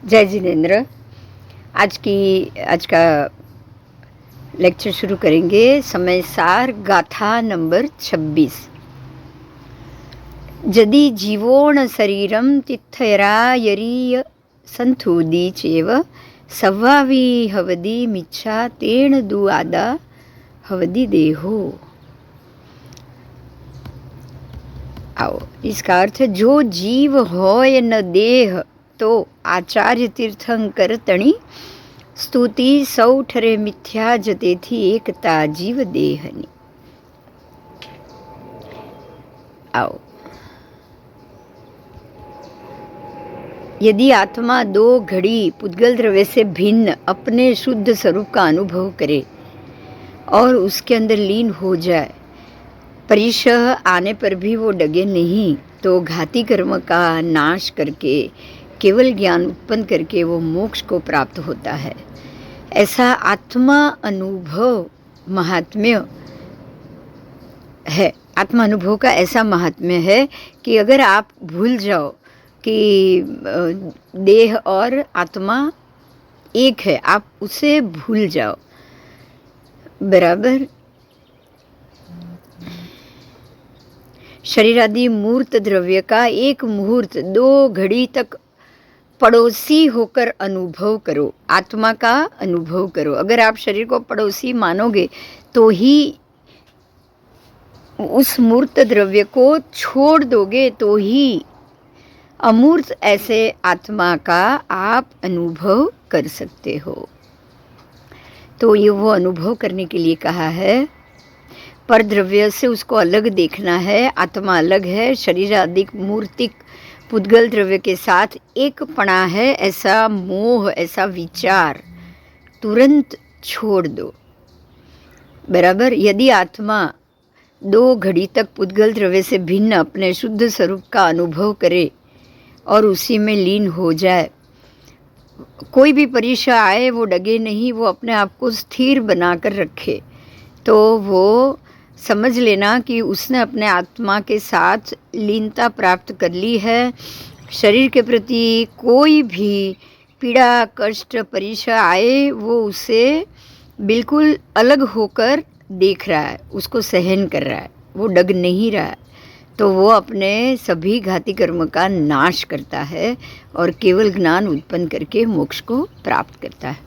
जय जिनेन्द्र। आज का लेक्चर शुरू करेंगे। समय सार गाथा नंबर 26। यदि जीवोण शरीरम तिथयरायरीय संथुदी चेव सव्वावी हवदी मिच्छा तेण दुआदा हवदी देहो। आओ, इसका अर्थ जो जीव होय न देह तो आचार्य तीर्थंकर तणी स्तुति सौ ठरे मिथ्या जतेथी एकता जीव देहनी। आओ, यदि आत्मा दो घड़ी पुद्गल द्रव्य से भिन्न अपने शुद्ध स्वरूप का अनुभव करे और उसके अंदर लीन हो जाए, परिशह आने पर भी वो डगे नहीं, तो घाती कर्म का नाश करके केवल ज्ञान उत्पन्न करके वो मोक्ष को प्राप्त होता है। ऐसा आत्मा अनुभव महात्म्य है। आत्मा अनुभव का ऐसा महात्म्य है कि अगर आप भूल जाओ कि देह और आत्मा एक है, आप उसे भूल जाओ। बराबर शरीर आदि मूर्त द्रव्य का एक मुहूर्त दो घड़ी तक पड़ोसी होकर अनुभव करो, आत्मा का अनुभव करो। अगर आप शरीर को पड़ोसी मानोगे तो ही उस मूर्त द्रव्य को छोड़ दोगे तो ही अमूर्त ऐसे आत्मा का आप अनुभव कर सकते हो। तो ये वो अनुभव करने के लिए कहा है। पर द्रव्य से उसको अलग देखना है, आत्मा अलग है, शरीर आदि मूर्तिक पुद्गल द्रव्य के साथ एक पना है, ऐसा मोह, ऐसा विचार तुरंत छोड़ दो। बराबर यदि आत्मा दो घड़ी तक पुद्गल द्रव्य से भिन्न अपने शुद्ध स्वरूप का अनुभव करे और उसी में लीन हो जाए, कोई भी परीक्षा आए वो डगे नहीं, वो अपने आप को स्थिर बनाकर रखे, तो वो समझ लेना कि उसने अपने आत्मा के साथ लीनता प्राप्त कर ली है। शरीर के प्रति कोई भी पीड़ा कष्ट परीक्षा आए वो उसे बिल्कुल अलग होकर देख रहा है, उसको सहन कर रहा है, वो डग नहीं रहा है। तो वो अपने सभी घाती कर्म का नाश करता है और केवल ज्ञान उत्पन्न करके मोक्ष को प्राप्त करता है।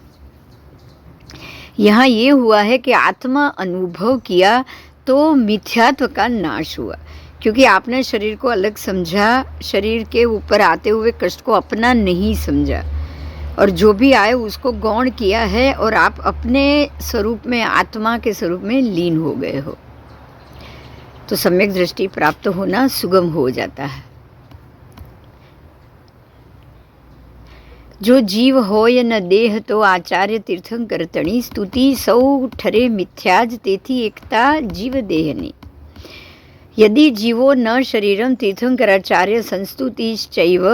यहाँ ये हुआ है कि आत्मा अनुभव किया तो मिथ्यात्व का नाश हुआ, क्योंकि आपने शरीर को अलग समझा, शरीर के ऊपर आते हुए कष्ट को अपना नहीं समझा और जो भी आए उसको गौण किया है और आप अपने स्वरूप में, आत्मा के स्वरूप में लीन हो गए हो। तो सम्यक दृष्टि प्राप्त होना सुगम हो जाता है। जो जीव होय न देह तो आचार्य तीर्थंकर तणी स्तुति सौ ठरे मिथ्याज तेथी एकता जीव देहनी। यदि जीवो न शरीरम तीर्थंकराचार्य संस्तुतिश्चैव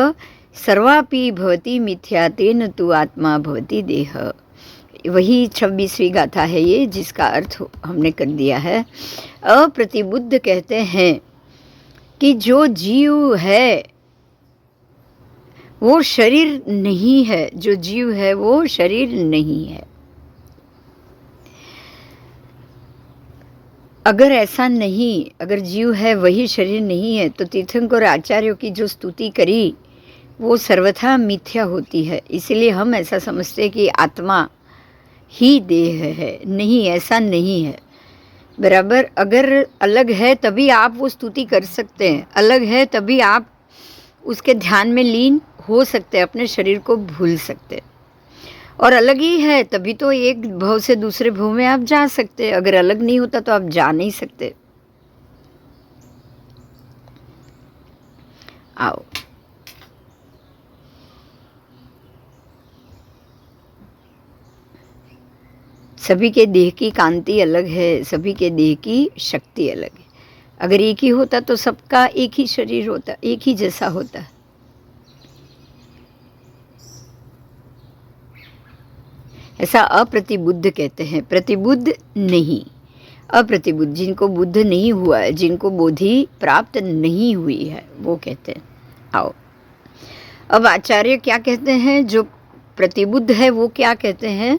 सर्वापि भवति मिथ्या तेन तु आत्मा भवति देह। वही 26वीं गाथा है ये, जिसका अर्थ हमने कर दिया है। अप्रतिबुद्ध कहते हैं कि जो जीव है वो शरीर नहीं है, जो जीव है वो शरीर नहीं है। अगर ऐसा नहीं, अगर जीव है वही शरीर नहीं है, तो तीर्थंकर और आचार्यों की जो स्तुति करी वो सर्वथा मिथ्या होती है। इसलिए हम ऐसा समझते हैं कि आत्मा ही देह है। नहीं, ऐसा नहीं है। बराबर अगर अलग है तभी आप वो स्तुति कर सकते हैं, अलग है तभी आप उसके ध्यान में लीन हो सकते हैं, अपने शरीर को भूल सकते हैं। और अलग ही है तभी तो एक भव से दूसरे भव में आप जा सकते हैं। अगर अलग नहीं होता तो आप जा नहीं सकते। आओ, सभी के देह की कांति अलग है, सभी के देह की शक्ति अलग है। अगर एक ही होता तो सबका एक ही शरीर होता, एक ही जैसा होता। ऐसा अप्रतिबुद्ध कहते हैं, प्रतिबुद्ध नहीं। अप्रतिबुद्ध, जिनको बुद्ध नहीं हुआ है, जिनको बोधि प्राप्त नहीं हुई है, वो कहते हैं। आओ, अब आचार्य क्या कहते हैं, जो प्रतिबुद्ध है वो क्या कहते हैं,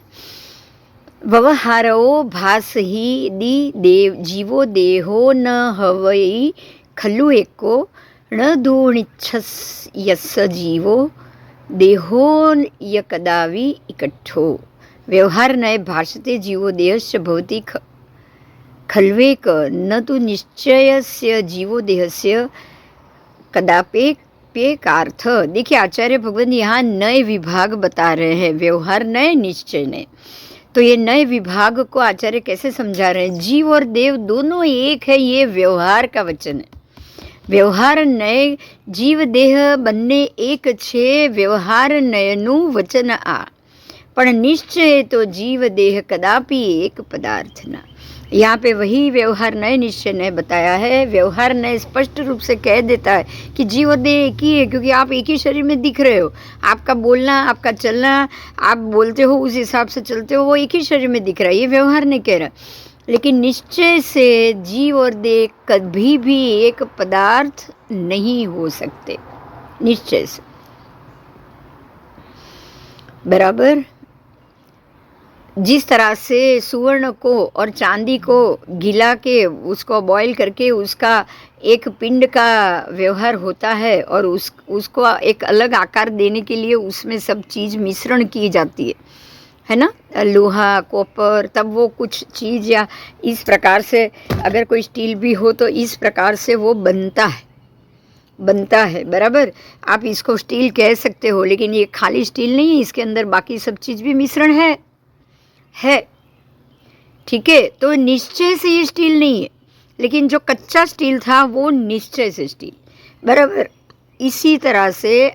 व्यवहारो भास ही दी देव जीवो देहो न हवई खलु एको न दूणिच्छस यस जीवो देहो य कदावि इकट्ठो व्यवहार नय भाषते जीवो देहस्य भवति खल्वेक न तो निश्चयस्य जीवो देहस्य कदापेकार्थ। देखिए आचार्य भगवान यहाँ नए विभाग बता रहे हैं, व्यवहार नए निश्चय नए। तो ये नए विभाग को आचार्य कैसे समझा रहे हैं, जीव और देव दोनों एक है, ये व्यवहार का वचन है। व्यवहार नय जीव देह બંને એક છે, વ્યવહાર નયનું વચન આ પણ નિશ્ચય તો જીવ દેહ કદાપि एक पदार्थ ना। यहाँ पे वही व्यवहार नए निश्चय ने बताया है। व्यवहार नए स्पष्ट रूप से कह देता है कि जीव और देह एक ही है, क्योंकि आप एक ही शरीर में दिख रहे हो। आपका बोलना, आपका चलना, आप बोलते हो उस हिसाब से चलते हो, वो एक ही शरीर में दिख रहा है, ये व्यवहार नहीं कह रहा। लेकिन निश्चय से जीव और देह कभी भी एक पदार्थ नहीं हो सकते, निश्चय से। बराबर जिस तरह से सुवर्ण को और चांदी को गिला के उसको बॉईल करके उसका एक पिंड का व्यवहार होता है और उसको एक अलग आकार देने के लिए उसमें सब चीज़ मिश्रण की जाती है ना, लोहा कॉपर, तब वो कुछ चीज़ या इस प्रकार से अगर कोई स्टील भी हो तो इस प्रकार से वो बनता है। बराबर आप इसको स्टील कह सकते हो, लेकिन ये खाली स्टील नहीं है, इसके अंदर बाकी सब चीज़ भी मिश्रण है। ठीक है, तो निश्चय से ये स्टील नहीं है, लेकिन जो कच्चा स्टील था वो निश्चय से स्टील। बराबर इसी तरह से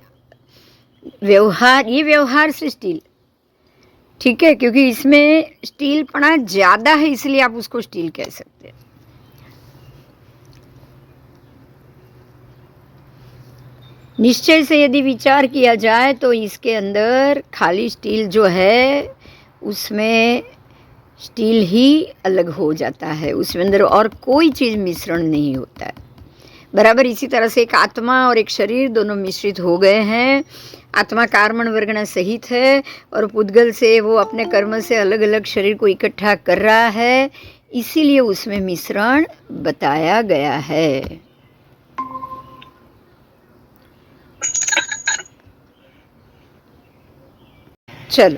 व्यवहार, ये व्यवहार से स्टील, ठीक है, क्योंकि इसमें स्टील पना ज़्यादा है इसलिए आप उसको स्टील कह सकते हैं। निश्चय से यदि विचार किया जाए तो इसके अंदर खाली स्टील जो है उसमें स्टील ही अलग हो जाता है, उसमें अंदर और कोई चीज़ मिश्रण नहीं होता है। बराबर इसी तरह से एक आत्मा और एक शरीर दोनों मिश्रित हो गए हैं। आत्मा कर्मण वर्गण सहित है और पुद्गल से वो अपने कर्म से अलग अलग शरीर को इकट्ठा कर रहा है, इसीलिए उसमें मिश्रण बताया गया है। चलो,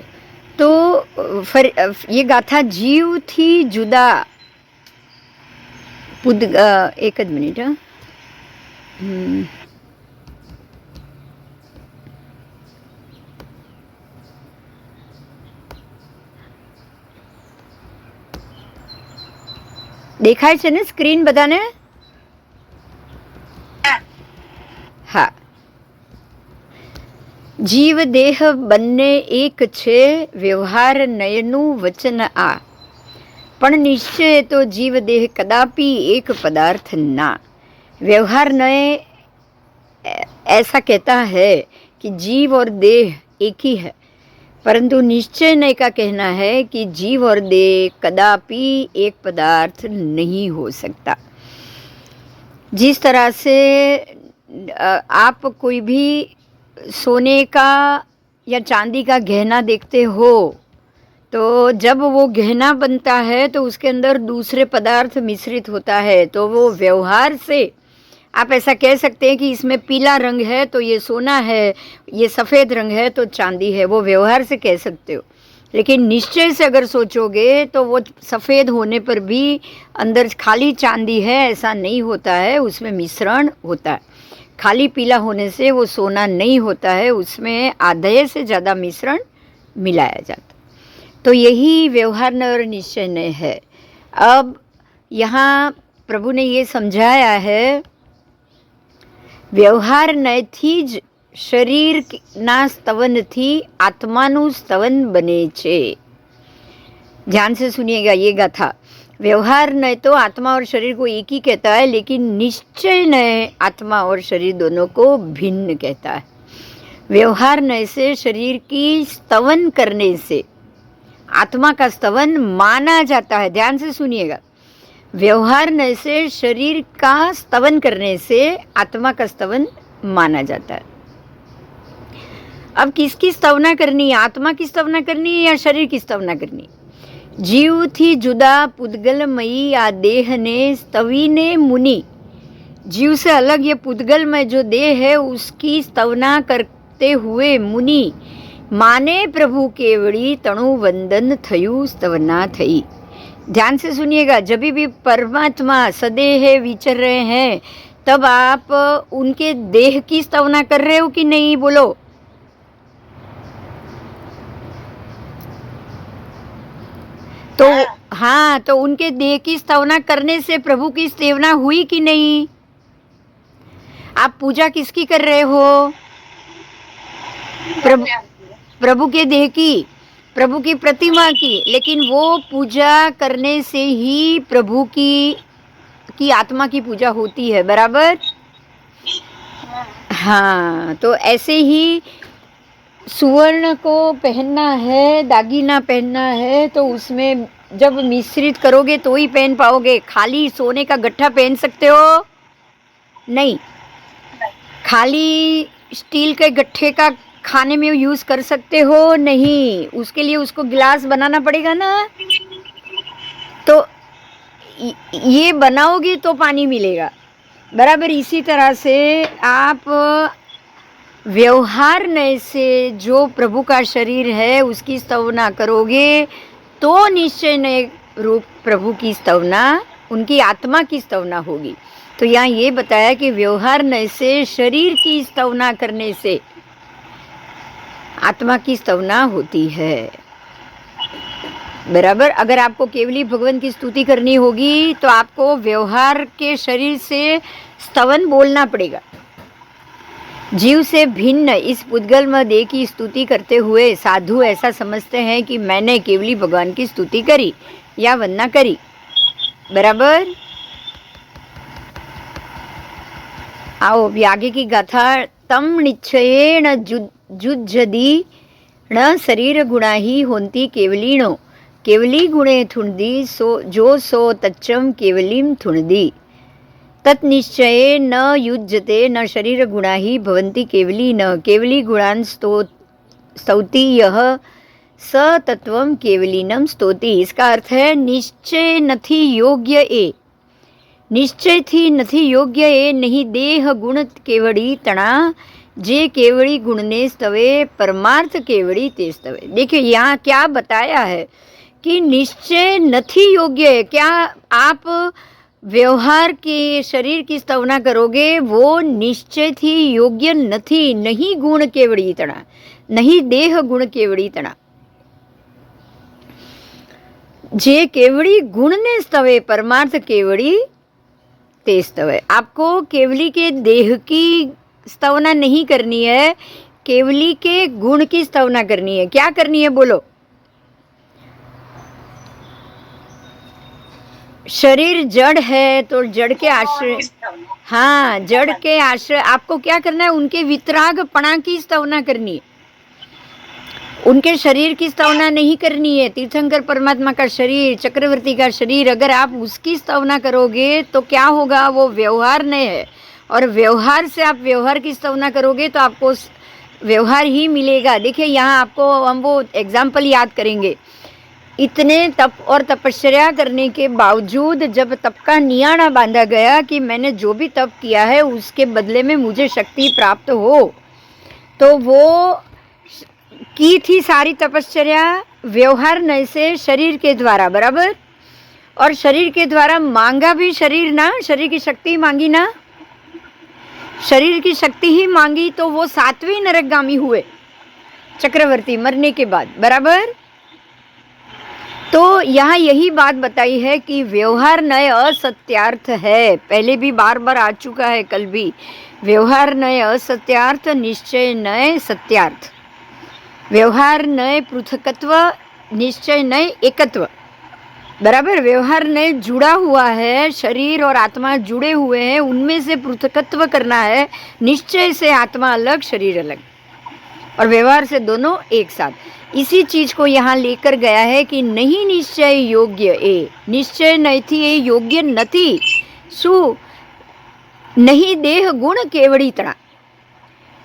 तो फिर ये गाथा जीव थी जुदा एक ज मिनिट, દેખાય છે ને સ્ક્રીન બધાને? હા, જીવ દેહ બંને એક છે, વ્યવહાર નયનું વચન આ પણ નિશ્ચય તો જીવ દેહ કદાપि एक पदार्थ ना। व्यवहार नय ऐसा कहता है कि जीव और देह एक ही है, परंतु निश्चय नय का कहना है कि जीव और देह कदापि एक पदार्थ नहीं हो सकता। जिस तरह से आप कोई भी सोने का या चांदी का गहना देखते हो, तो जब वो गहना बनता है तो उसके अंदर दूसरे पदार्थ मिश्रित होता है, तो वो व्यवहार से आप ऐसा कह सकते हैं कि इसमें पीला रंग है तो ये सोना है, ये सफ़ेद रंग है तो चांदी है, वो व्यवहार से कह सकते हो। लेकिन निश्चय से अगर सोचोगे तो वो सफ़ेद होने पर भी अंदर खाली चांदी है ऐसा नहीं होता है, उसमें मिश्रण होता है। खाली पीला होने से वो सोना नहीं होता है, उसमें आधे से ज़्यादा मिश्रण मिलाया जाता। तो यही व्यवहार और निश्चय नय है। अब यहाँ प्रभु ने ये समझाया है, व्यवहार नयથી જ શરીરના સ્તવનથી આત્માનું સ્તવન બને છે। ध्यान से सुनिएगा ये गाथा। व्यवहार नय तो आत्मा और शरीर को एक ही कहता है, लेकिन निश्चय नय आत्मा और शरीर दोनों को भिन्न कहता है। व्यवहार नय से शरीर की स्तवन करने से आत्मा का स्तवन माना जाता है। ध्यान से सुनिएगा, व्यवहार नय से शरीर का स्तवन करने से आत्मा का स्तवन माना जाता है। अब किसकी स्तवना करनी है? आत्मा की स्तवना करनी है या शरीर की स्तवना करनी? जीवથી जुदा पुद्गलमयी आ देह ने स्तवीने मुनि। जीव से अलग ये पुद्गल में जो देह है उसकी स्तवना करते हुए मुनि माने प्रभु केवड़ी तणु वंदन थयु स्तवना थई। ध्यान से सुनिएगा, जब भी परमात्मा सदेह विचर रहे हैं तब आप उनके देह की स्तवना कर रहे हो कि नहीं? बोलो। तो हाँ, तो उनके देह की स्तवना करने से प्रभु की स्तवना हुई कि नहीं? आप पूजा किसकी कर रहे हो? प्रभु के देह की, प्रभु की प्रतिमा की। लेकिन वो पूजा करने से ही प्रभु की आत्मा की पूजा होती है, बराबर? हाँ, तो ऐसे ही सुवर्ण को पहनना है, दागीना पहनना है, तो उसमें जब मिश्रित करोगे तो ही पहन पाओगे। खाली सोने का गट्ठा पहन सकते हो? नहीं। खाली स्टील के गट्ठे का खाने में यूज कर सकते हो? नहीं। उसके लिए उसको गिलास बनाना पड़ेगा ना। तो ये बनाओगे तो पानी मिलेगा, बराबर। इसी तरह से आप व्यवहार नय से जो प्रभु का शरीर है उसकी स्तवना करोगे तो निश्चय नय रूप प्रभु की स्तवना, उनकी आत्मा की स्तवना होगी। तो यहाँ ये बताया कि व्यवहार नय से शरीर की स्तवना करने से आत्मा की स्तवना होती है, बराबर। अगर आपको केवली भगवान की स्तुति करनी होगी तो आपको व्यवहार के शरीर से स्तवन बोलना पड़ेगा। जीव से भिन्न इस पुद्गल देह की स्तुति करते हुए साधु ऐसा समझते हैं कि मैंने केवली भगवान की स्तुति करी या वंदना करी, बराबर। आओ अभी आगे की गाथा। तम निश्चयेण जुज्जदी न शरीर गुणा ही होंती केवलीणो, केवली गुणे थुणदी सो जो सो तच्चम केवलीम थुणदी। तत्निश्चये न युज्यते न शरीर गुणा ही भवन्ति केवली न, केवली गुणान स्तौति यह स तत्वम केवलीनम स्तोति। इसका अर्थ है निश्चय नथी योग्य ए, निश्चय थी नथी योग्य ए नहीं देह गुण केवड़ी तणा, जे केवड़ी गुण ने स्तवे परमार्थ केवड़ी ते स्तवे। देखिए यहाँ क्या बताया है कि निश्चय नथी योग्य है। क्या आप व्यवहार के शरीर की स्तवना करोगे वो निश्चय थी योग्य नथी, नहीं गुण केवड़ी तणा, नहीं देह गुण केवड़ी तणा, जे केवड़ी गुण ने स्तवे परमार्थ केवड़ी ते स्तवे। आपको केवली के देह की स्तवना नहीं करनी है, केवली के गुण की स्तवना करनी है। क्या करनी है बोलो? शरीर जड़ है तो जड़ के आश्रय, हाँ जड़ के आश्रय आपको क्या करना है? उनके वितरागपणा की स्तवना करनी है, उनके शरीर की स्तवना नहीं करनी है। तीर्थंकर परमात्मा का शरीर, चक्रवर्ती का शरीर, अगर आप उसकी स्तवना करोगे तो क्या होगा? वो व्यवहार नहीं है, और व्यवहार से आप व्यवहार की स्तवना करोगे तो आपको व्यवहार ही मिलेगा। देखिए यहाँ आपको हम वो एग्जाम्पल याद करेंगे। इतने तप और तपस्या करने के बावजूद जब तप का नियाणा बांधा गया कि मैंने जो भी तप किया है उसके बदले में मुझे शक्ति प्राप्त हो, तो वो की थी सारी तपस्या व्यवहार नय से शरीर के द्वारा, बराबर। और शरीर के द्वारा मांगा भी शरीर ना, शरीर की शक्ति मांगी ना, शरीर की शक्ति ही मांगी, तो वो 7वें नरकगामी हुए चक्रवर्ती मरने के बाद, बराबर। तो यहाँ यही बात बताई है कि व्यवहार नय असत्यार्थ है। पहले भी बार बार आ चुका है, कल भी। व्यवहार नय असत्यार्थ, निश्चय नय सत्यार्थ। व्यवहार नय पृथकत्व, निश्चय नय एकत्व, बराबर। व्यवहार नय जुड़ा हुआ है, शरीर और आत्मा जुड़े हुए हैं, उनमें से पृथकत्व करना है। निश्चय से आत्मा अलग, शरीर अलग, और व्यवहार से दोनों एक साथ। इसी चीज को यहाँ लेकर गया है कि नहीं निश्चय योग्य ए, निश्चय नहीं थी ए योग्य नथी, शू नहीं देह गुण केवड़ी तणा।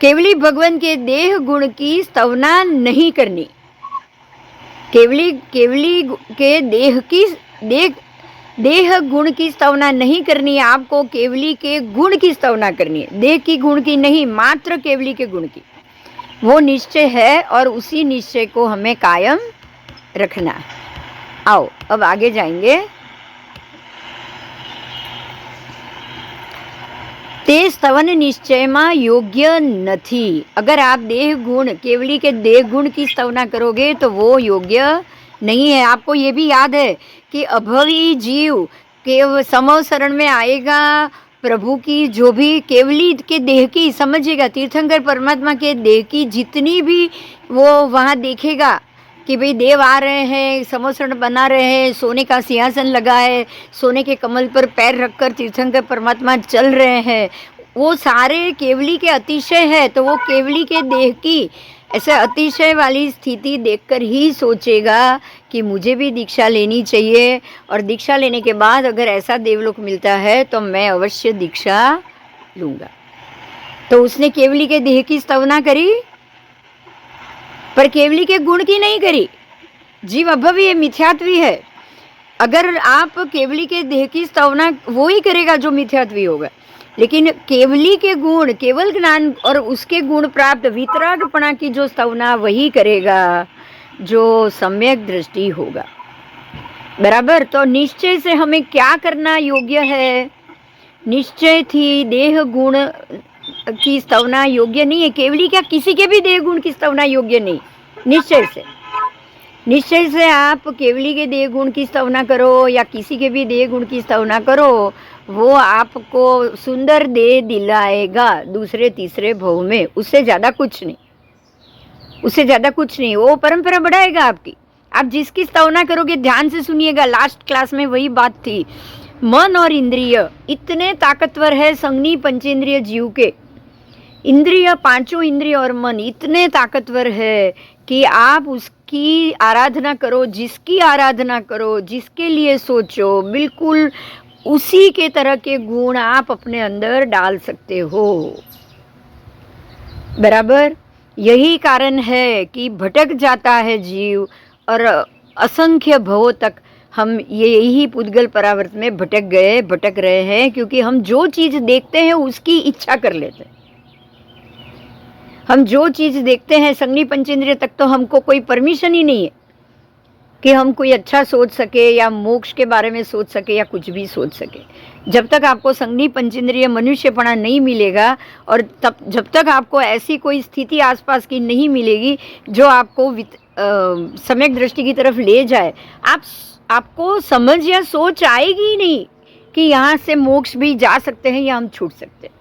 केवली भगवान के देह गुण की स्तवना नहीं करनी, केवली केवली के देह गुण की स्तवना नहीं करनी है आपको, केवली के गुण की स्तवना करनी है, देह की गुण की नहीं, मात्र केवली के गुण की। वो निश्चय है और उसी निश्चय को हमें कायम रखना है। आओ अब आगे जाएंगे। ते स्तवन निश्चयમાં योग्य નથી। अगर आप देह गुण, केवली के देह गुण की स्तवना करोगे तो वो योग्य नहीं है। आपको ये भी याद है कि अभवी जीव के समव शरण में आएगा, प्रभु की जो भी केवली के देह की समझेगा, तीर्थंकर परमात्मा के देह की जितनी भी वो वहाँ देखेगा कि भाई देव आ रहे हैं, समोसरण बना रहे हैं, सोने का सिंहासन लगा है, सोने के कमल पर पैर रखकर तीर्थंकर परमात्मा चल रहे हैं, वो सारे केवली के अतिशय है। तो वो केवली के देह की ऐसे अतिशय वाली स्थिति देखकर ही सोचेगा कि मुझे भी दीक्षा लेनी चाहिए, और दीक्षा लेने के बाद अगर ऐसा देवलोक मिलता है तो मैं अवश्य दीक्षा लूँगा। तो उसने केवली के देह की स्तवना करी पर केवली के गुण की नहीं करी। जीव अभवी है, मिथ्यात्वी है। अगर आप केवली के देह की स्तवना वो ही करेगा जो मिथ्यात्वी होगा, लेकिन केवली के गुण, केवल ज्ञान और उसके गुण प्राप्त वितरागपणा की जो स्तवना वही करेगा जो सम्यक दृष्टि होगा। बराबर। तो निश्चय से हमें क्या करना योग्य है? निश्चय थी देह गुण की स्तवना योग्य नहीं है। केवली क्या, किसी के भी देह गुण की स्तवना योग्य नहीं। निश्चय से आप केवली के देह गुण की स्तवना करो या किसी के भी देह गुण की स्तवना करो, वो आपको सुंदर देह दिलाएगा दूसरे तीसरे भव में, उससे ज़्यादा कुछ नहीं, उससे ज़्यादा कुछ नहीं। वो परंपरा बढ़ाएगा आपकी। आप जिसकी स्तवना करोगे, ध्यान से सुनिएगा, लास्ट क्लास में वही बात थी। मन और इंद्रिय इतने ताकतवर है संज्ञी पंचेंद्रिय जीव के। इंद्रिय, पांचों इंद्रिय और मन इतने ताकतवर है कि आप उसकी आराधना करो, जिसकी आराधना करो, जिसके लिए सोचो, बिल्कुल उसी के तरह के गुण आप अपने अंदर डाल सकते हो। बराबर। यही कारण है कि भटक जाता है जीव और असंख्य भवों तक हम यही पुद्गल परावर्त में भटक रहे हैं, क्योंकि हम जो चीज़ देखते हैं उसकी इच्छा कर लेते हैं। हम जो चीज़ देखते हैं, संज्ञी पंचेंद्रिय तक तो हमको कोई परमिशन ही नहीं है कि हम कोई अच्छा सोच सके या मोक्ष के बारे में सोच सके या कुछ भी सोच सके। जब तक आपको संज्ञी पंचेंद्रिय मनुष्यपना नहीं मिलेगा और जब तक आपको ऐसी कोई स्थिति आसपास की नहीं मिलेगी जो आपको सम्यक दृष्टि की तरफ ले जाए, आपको समझ या सोच आएगी ही नहीं कि यहाँ से मोक्ष भी जा सकते हैं या हम छूट सकते हैं।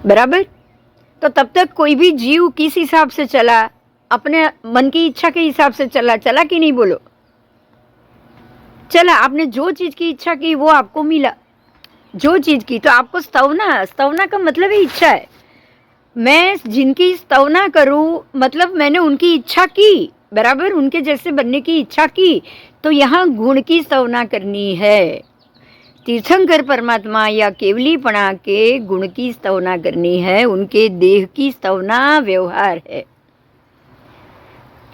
बराबर। तो तब तक कोई भी जीव किस हिसाब से चला, अपने मन की इच्छा के हिसाब से चला कि नहीं? बोलो, चला। आपने जो चीज़ की इच्छा की वो आपको मिला, जो चीज़ की। तो आपको स्तवना का मतलब ही इच्छा है। मैं जिनकी स्तवना करूं, मतलब मैंने उनकी इच्छा की, बराबर, उनके जैसे बनने की इच्छा की। तो यहाँ गुण की स्तवना करनी है। तीर्थंकर परमात्मा या केवलीपणा के गुण की स्तवना करनी है, उनके देह की स्तवना व्यवहार है।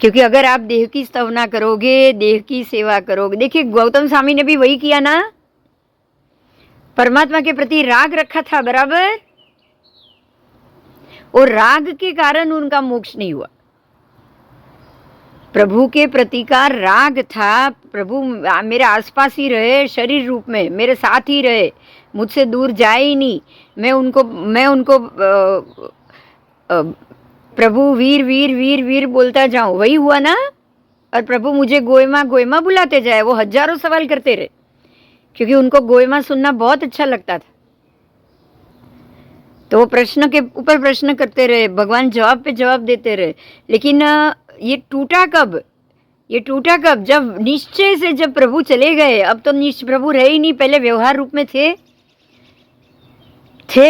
क्योंकि अगर आप देह की स्तवना करोगे, देह की सेवा करोगे, देखिए गौतम स्वामी ने भी वही किया ना, परमात्मा के प्रति राग रखा था, बराबर, और राग के कारण उनका मोक्ष नहीं हुआ। प्रभु के प्रति का राग था, प्रभु मेरे आसपास ही रहे, शरीर रूप में मेरे साथ ही रहे, मुझसे दूर जाए ही नहीं। मैं उनको प्रभु वीर वीर वीर वीर बोलता जाऊं, वही हुआ ना। और प्रभु मुझे गोयमा गोयमा बुलाते जाए, वो हजारों सवाल करते रहे, क्योंकि उनको गोयमा सुनना बहुत अच्छा लगता था। तो वो प्रश्न के ऊपर प्रश्न करते रहे, भगवान जवाब पे जवाब देते रहे। लेकिन ये टूटा कब? जब निश्चय से जब प्रभु चले गए। अब तो प्रभु रहे ही नहीं, पहले व्यवहार रूप में थे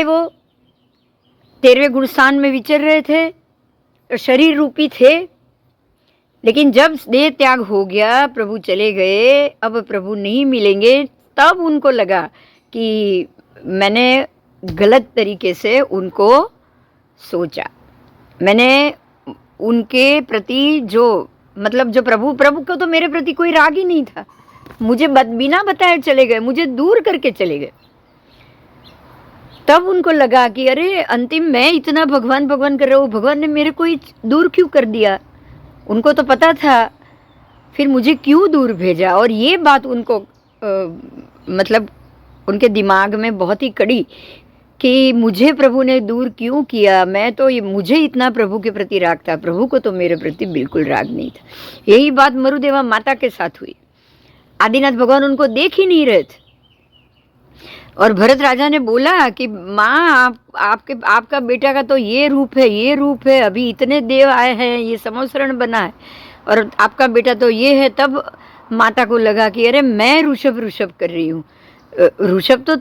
वो 13वें गुणस्थान में विचर रहे थे, शरीर रूपी थे। लेकिन जब देह त्याग हो गया, प्रभु चले गए, अब प्रभु नहीं मिलेंगे, तब उनको लगा कि मैंने गलत तरीके से उनको सोचा, मैंने उनके प्रति जो मतलब जो प्रभु को तो मेरे प्रति कोई राग ही नहीं था, मुझे बिना बताए चले गए, मुझे दूर करके चले गए। तब उनको लगा कि अरे अंतिम मैं इतना भगवान भगवान कर रहा हूँ, भगवान ने मेरे को दूर क्यों कर दिया। उनको तो पता था, फिर मुझे क्यों दूर भेजा। और ये बात उनको मतलब उनके दिमाग में बहुत ही कड़ी कि मुझे प्रभु ने दूर क्यों किया। मैं तो मुझे इतना प्रभु के प्रति राग था, प्रभु को तो मेरे प्रति बिल्कुल राग नहीं था। यही बात मरुदेवा माता के साथ हुई। आदिनाथ भगवान उनको देख ही नहीं रहे थे और भरत राजा ने बोला कि माँ आपका बेटा का तो ये रूप है, ये रूप है, अभी इतने देव आए हैं, ये समोसरण बना है और आपका बेटा तो ये है। तब माता को लगा कि अरे मैं ऋषभ कर रही हूँ, ऋषभ तो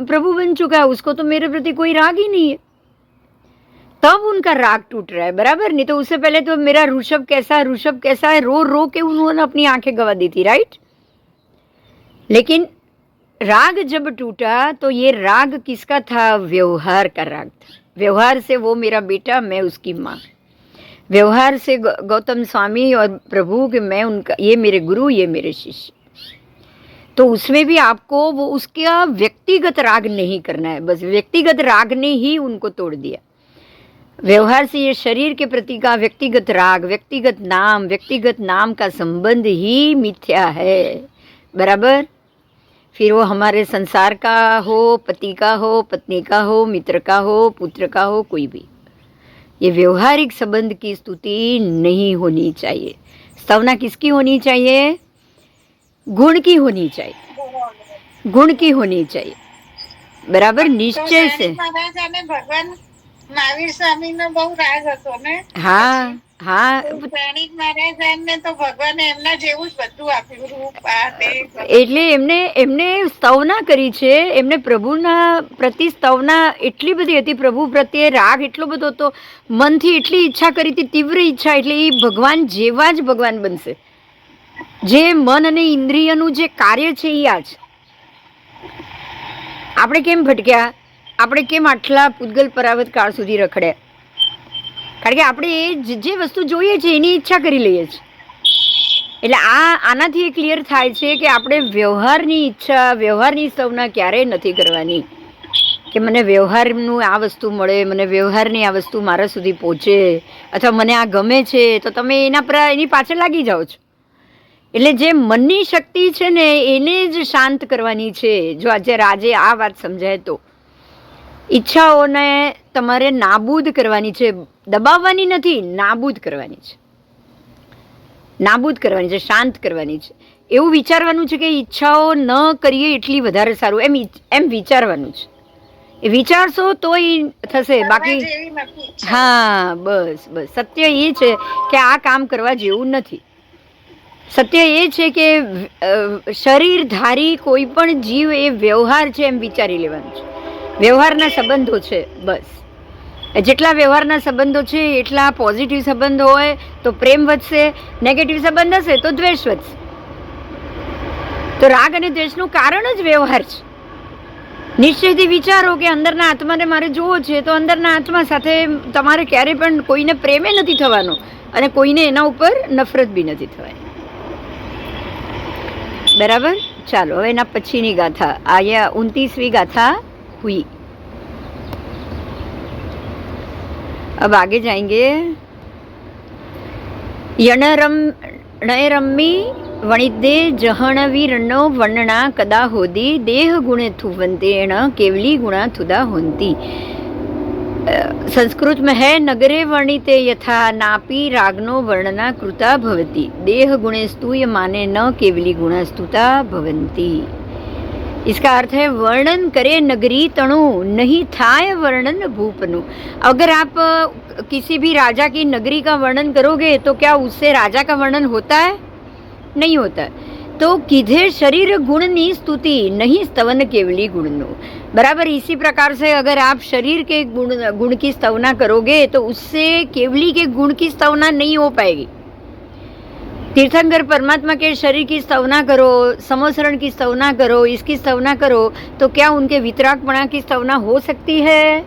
प्रभु बन चुका है, उसको तो मेरे प्रति कोई राग ही नहीं है। तब उनका राग टूट रहा है, बराबर। नहीं तो उससे पहले तो मेरा ऋषभ कैसा है रो रो के उन्होंने अपनी आंखें गवा दी थी, राइट। लेकिन राग जब टूटा तो ये राग किसका था? व्यवहार का राग था। व्यवहार से वो मेरा बेटा, मैं उसकी माँ। व्यवहार से गौतम स्वामी और प्रभु कि मैं उनका, ये मेरे गुरु, ये मेरे शिष्य। तो उसमें भी आपको वो उसका व्यक्तिगत राग नहीं करना है, बस व्यक्तिगत राग ने ही उनको तोड़ दिया। व्यवहार से ये शरीर के प्रति का व्यक्तिगत राग, व्यक्तिगत नाम का संबंध ही मिथ्या है, बराबर। फिर वो हमारे संसार का हो, पति का हो, पत्नी का हो, मित्र का हो, पुत्र का हो, कोई भी, ये व्यवहारिक संबंध की स्तुति नहीं होनी चाहिए। स्तवना किसकी होनी चाहिए? गुण की होनी चाहिए, गुण की होनी चाहिए, बराबर, निश्चय से। भगवान महावीर स्वामी નો બહુ રાગ હતો ને। હા હા, પ્રાણિક મહારાજાને તો ભગવાને એમના જેવું જ બધું આપ્યું, રૂપ આ તે। એટલે એમને સ્તવના કરી છે, એમને પ્રભુના પ્રતિ સ્તવના એટલી બધી હતી, પ્રભુ પ્રત્યે રાગ એટલો બધો હતો, મનથી એટલી ઈચ્છા કરી હતી, તીવ્ર ઈચ્છા, એટલે એ ભગવાન જેવા જ ભગવાન બનશે। જે મન અને ઇન્દ્રિયનું જે કાર્ય છે એ આ જ। આપણે કેમ ભટક્યા? આપણે કેમ આટલા પૂતગલ પરાવત કાળ સુધી રખડ્યા? કારણ કે આપણે જે વસ્તુ જોઈએ છે એની ઈચ્છા કરી લઈએ છીએ। એટલે આનાથી એ ક્લિયર થાય છે કે આપણે વ્યવહારની ઈચ્છા, વ્યવહારની સ્તવના ક્યારેય નથી કરવાની કે મને વ્યવહારનું આ વસ્તુ મળે, મને વ્યવહારની આ વસ્તુ મારા સુધી પહોંચે, અથવા મને આ ગમે છે, તો તમે એની પાછળ લાગી જાઓ છો। એટલે જે મનની શક્તિ છે ને એને જ શાંત કરવાની છે। જો આજે આ વાત સમજાય તો ઈચ્છાઓને તમારે નાબૂદ કરવાની છે, દબાવવાની નથી, નાબૂદ કરવાની છે, નાબૂદ કરવાની છે, શાંત કરવાની છે। એવું વિચારવાનું છે કે ઈચ્છાઓ ન કરીએ એટલી વધારે સારું, એમ વિચારવાનું છે। એ વિચારશો તો એ થશે, બાકી હા, બસ સત્ય એ છે કે આ કામ કરવા જેવું નથી। સત્ય એ છે કે શરીરધારી કોઈ પણ જીવ એ વ્યવહાર છે એમ વિચારી લેવાનું છે। વ્યવહારના સંબંધો છે, બસ જેટલા વ્યવહારના સંબંધો છે એટલા પોઝિટિવ સંબંધો હોય તો પ્રેમ વધશે, નેગેટિવ સંબંધ હશે તો દ્વેષ વધશે। તો રાગ અને દ્વેષનું કારણ જ વ્યવહાર છે। નિશ્ચયથી વિચારો કે અંદરના આત્માને મારે જોવો છે, તો અંદરના આત્મા સાથે તમારે ક્યારેય પણ કોઈને પ્રેમે નથી થવાનો અને કોઈને એના ઉપર નફરત બી નથી થવાની, बराबर। ચાલો હવે એના પછીની ગાથા, આયા 29वीं गाथा हुई। अब आगे जाएंगे। यणरम्मी वणिदे जहणवीरणो वर्णना कदा होदी देह गुणे थुवंतेण केवली गुणा थुदा होंती। संस्कृत में है नगरे वर्णिते यथा नापी रागनो वर्णना कृता भवति देह गुणे स्तूय माने न केवली गुणा स्तुता भवंती। इसका अर्थ है वर्णन करे नगरी तणु नहीं थाय वर्णन भूपनु। अगर आप किसी भी राजा की नगरी का वर्णन करोगे तो क्या उससे राजा का वर्णन होता है? नहीं होता। तो किधे शरीर गुण नी स्तुति नहीं स्तवन केवली गुणनु। बराबर इसी प्रकार से अगर आप शरीर के गुण की स्तवना करोगे तो उससे केवली के गुण की स्तवना नहीं हो पाएगी। तीर्थंकर परमात्मा के शरीर की स्तवना करो, समोसरण की स्तवना करो, इसकी स्तवना करो, तो क्या उनके वितरागपणा की स्तवना हो सकती है?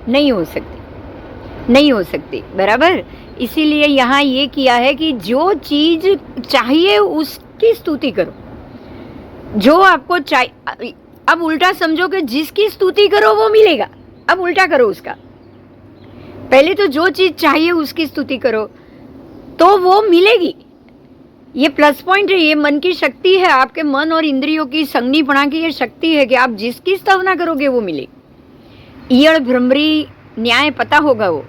नहीं हो सकती। नहीं हो सकती, बराबर। इसीलिए यहाँ ये किया है कि जो चीज चाहिए उसकी स्तुति करो, जो आपको चाहिए। अब उल्टा समझो कि जिसकी स्तुति करो वो मिलेगा। अब उल्टा करो उसका, पहले तो जो चीज चाहिए उसकी स्तुति करो तो वो मिलेगी। ये प्लस पॉइंट है, ये मन की शक्ति है, आपके मन और इंद्रियों की संगनीपणा की ये शक्ति है कि आप जिसकी स्तवना करोगे वो मिलेगी। ईयड़ भ्रमरी न्याय पता होगा। वो